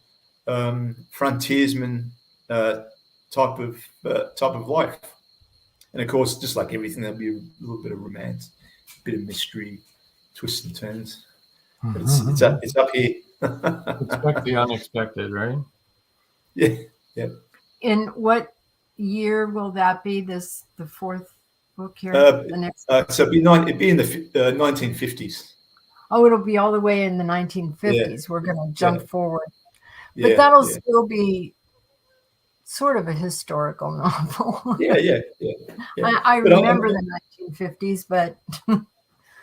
frontiersman type of life. And of course, just like everything, there'll be a little bit of romance, a bit of mystery, twists and turns. But it's up here. Expect the unexpected, right? Yeah. In what year will that be? The fourth book here? The next so it'd be in the 1950s. Oh, it'll be all the way in the 1950s. Yeah. We're going to jump forward. But that'll still be sort of a historical novel. Yeah. I remember the 1950s, but...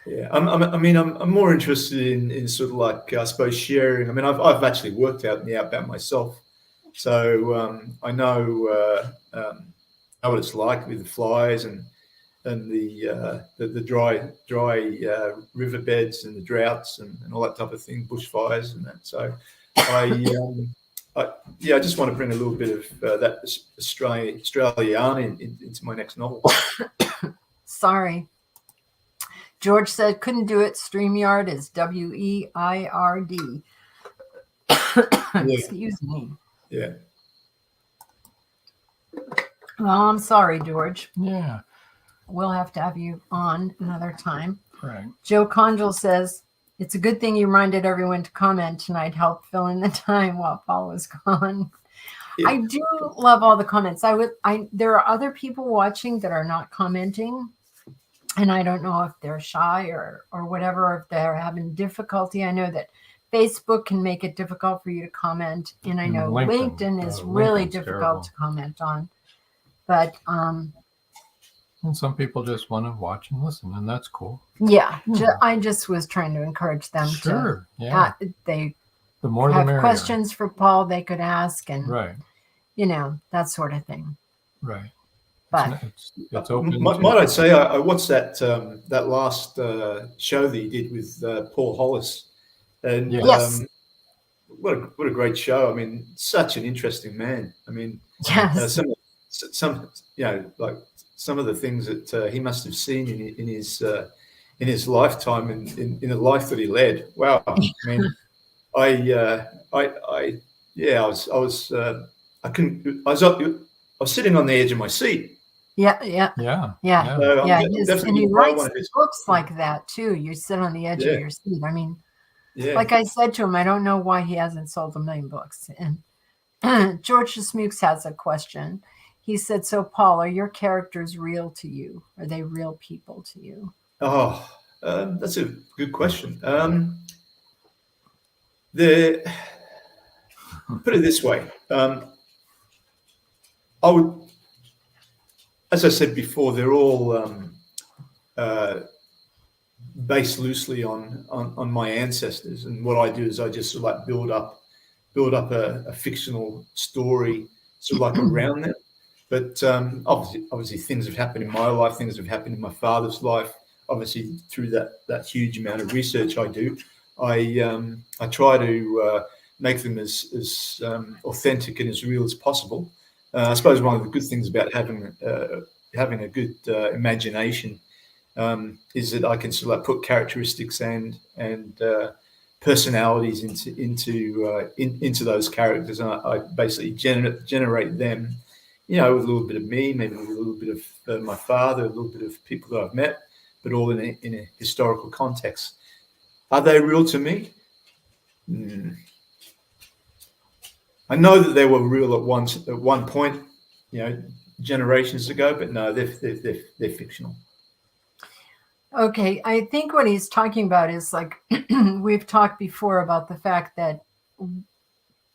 Yeah, I'm more interested in sort of like, I suppose, sharing. I mean, I've actually worked out in the outback myself. So I know what it's like with the flies and the dry riverbeds and the droughts and all that type of thing, bushfires and that. So I just want to bring a little bit of that Australiana into my next novel. Sorry. George said, couldn't do it. StreamYard is WEIRD. Excuse me. Yeah. Well, I'm sorry, George. Yeah. We'll have to have you on another time. Right. Joe Conjal says, it's a good thing you reminded everyone to comment tonight. Help fill in the time while Paul was gone. Yeah. I do love all the comments. There are other people watching that are not commenting. And I don't know if they're shy or whatever, or if they're having difficulty. I know that Facebook can make it difficult for you to comment, and I know LinkedIn is really difficult to comment on. But and some people just want to watch and listen, and that's cool. Yeah, I just was trying to encourage them to. Yeah. They the more have the merrier. Questions for Paul they could ask, and right, that sort of thing. Right. But it's open. Might I say I watched that last show that you did with Paul Hollis, and yes. What a great show! I mean, such an interesting man. I mean, yes. Some like some of the things that he must have seen in his lifetime in the life that he led. Wow! I mean, I was sitting on the edge of my seat. Yeah. So and he writes books like that too. You sit on the edge of your seat. I mean, like I said to him, I don't know why he hasn't sold 1 million books. And George Smooks has a question. He said, "So Paul, are your characters real to you? Are they real people to you?" Oh, that's a good question. Put it this way. I would, as I said before, they're all based loosely on my ancestors, and what I do is I just sort of like build up a fictional story sort of like around them. But obviously things have happened in my life, things have happened in my father's life. Obviously through that huge amount of research I do, I try to make them as authentic and as real as possible. I suppose one of the good things about having a good imagination is that I can sort of like put characteristics and personalities into those characters, and I basically generate them, with a little bit of me, maybe with a little bit of my father, a little bit of people that I've met, but all in a historical context. Are they real to me? I know that they were real at one point, generations ago, but no, they're fictional. Okay, I think what he's talking about is like we've talked before about the fact that,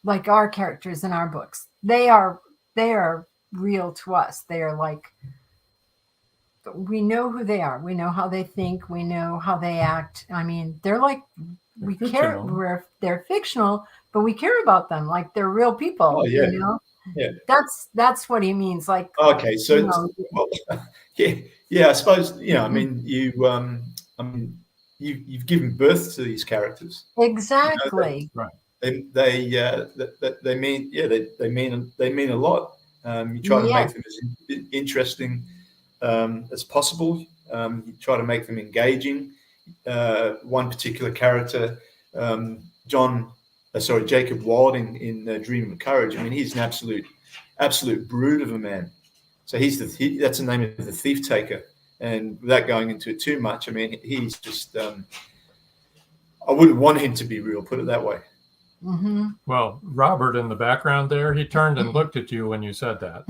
like our characters in our books, they are real to us. They are like, we know who they are. We know how they think. We know how they act. I mean, they're like, they're fictional, but we care about them like they're real people. Oh, yeah. Yeah. That's what he means. Like, okay, so I suppose I mean you've given birth to these characters. Exactly. Right. They mean a lot. You try to make them as interesting as possible. You try to make them engaging. One particular character, Jacob Wilding in Dream of Courage. I mean, he's an absolute brute of a man. So that's the name of the thief taker. And without going into it too much, I mean, he's just, I wouldn't want him to be real, put it that way. Mm-hmm. Well, Robert in the background there, he turned and looked at you when you said that.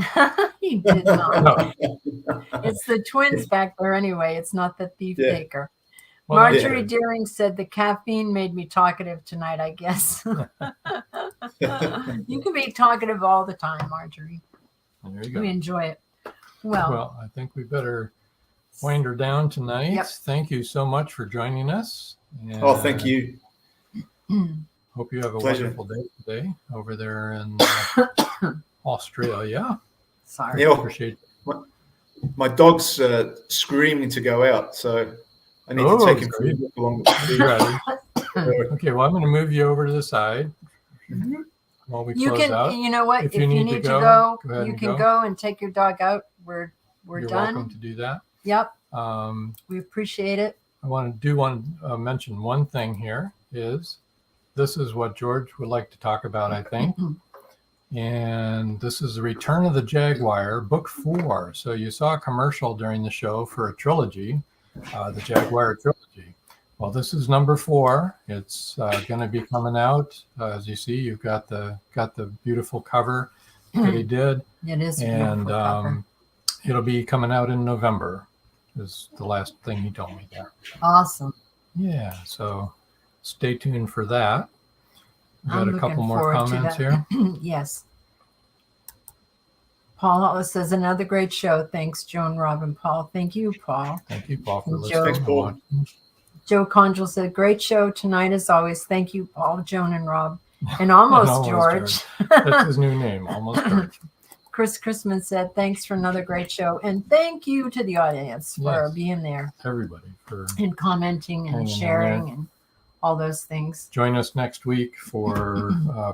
He did not. No. It's the twins back there anyway. It's not the thief taker. Well, Marjorie Deering said the caffeine made me talkative tonight, I guess. You can be talkative all the time, Marjorie. There you go. We enjoy it. Well, I think we better wind her down tonight. Yep. Thank you so much for joining us. And, thank you. Hope you have a Pleasure. wonderful day today over there in Australia. Sorry. Yeah, Appreciate it. My dog's screaming to go out, so I need to take him for a walk along the street. Okay, well, I'm going to move you over to the side while we close out. You know what? If you need to go you can go and take your dog out. We're You're done. welcome to do that. Yep. We appreciate it. I want to mention one thing here is this is what George would like to talk about, I think. And this is The Return of the Jaguar, Book 4. So you saw a commercial during the show for a trilogy, the Jaguar trilogy. Well, this is number 4. It's going to be coming out. As you see, you've got the beautiful cover that he did. It is a And beautiful cover. it'll be coming out in November is the last thing he told me there. Awesome. Yeah, so stay tuned for that. We've got I'm a couple looking more forward to comments that. here. Yes. Paul Hollis says, another great show. Thanks, Joan, Rob, and Paul. Thank you, Paul. Thank you, Paul, for And listening. Thanks, Paul. and watching. Joe Conjal said, great show tonight as always. Thank you, Paul, Joan, and Rob. And almost George. That's his new name, Almost George. Chris Chrisman said, thanks for another great show. And thank you to the audience for being there. Everybody for and commenting and sharing and all those things. Join us next week for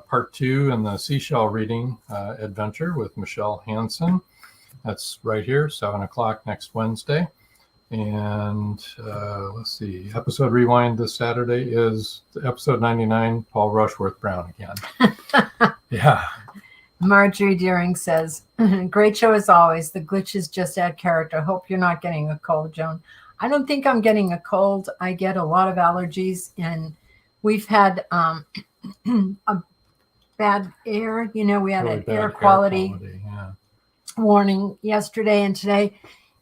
part 2 in the seashell reading adventure with Michelle Hansen. That's right here, 7 o'clock next Wednesday. And let's see, episode rewind this Saturday is episode 99, Paul Rushworth-Brown again. Yeah. Marjorie Deering says, great show as always. The glitches just add character. Hope you're not getting a cold, Joan. I don't think I'm getting a cold. I get a lot of allergies, and we've had a bad air. You know, we had Really an bad air quality yeah. warning yesterday and today.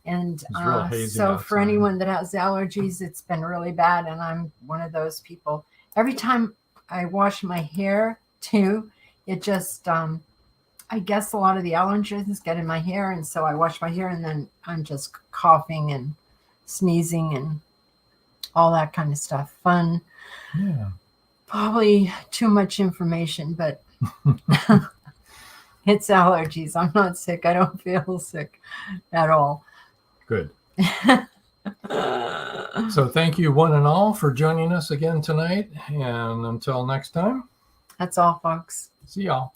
And real hazy so for outside. anyone that has allergies, it's been really bad. And I'm one of those people. Every time I wash my hair too, it just, I guess a lot of the allergens get in my hair. And so I wash my hair and then I'm just coughing and sneezing and all that kind of stuff. Fun. Yeah. Probably too much information, but it's allergies. I'm not sick. I don't feel sick at all. Good. So thank you one and all for joining us again tonight. And until next time. That's all, folks. See y'all.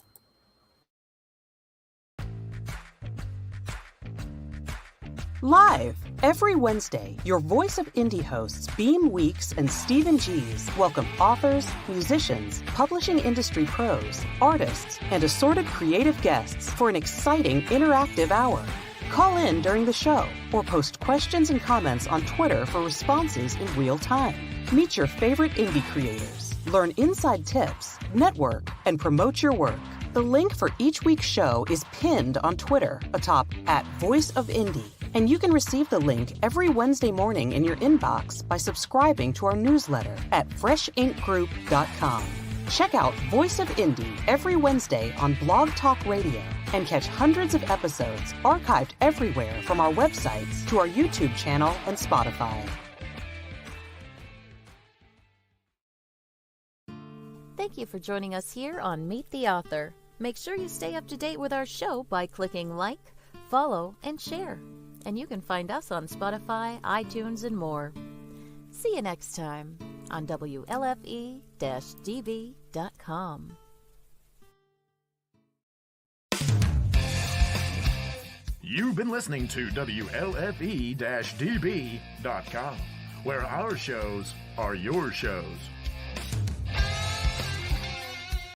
Live every Wednesday, your Voice of Indie hosts Beam Weeks and Stephen Gees welcome authors, musicians, publishing industry pros, artists, and assorted creative guests for an exciting interactive hour. Call in during the show or post questions and comments on Twitter for responses in real time. Meet your favorite indie creators, learn inside tips, network, and promote your work. The link for each week's show is pinned on Twitter atop @VoiceOfIndie, and you can receive the link every Wednesday morning in your inbox by subscribing to our newsletter at freshinkgroup.com. Check out Voice of Indie every Wednesday on Blog Talk Radio and catch hundreds of episodes archived everywhere from our websites to our YouTube channel and Spotify. Thank you for joining us here on Meet the Author. Make sure you stay up to date with our show by clicking like, follow, and share. And you can find us on Spotify, iTunes, and more. See you next time on WLFE-DB.com. You've been listening to WLFE-DB.com, where our shows are your shows.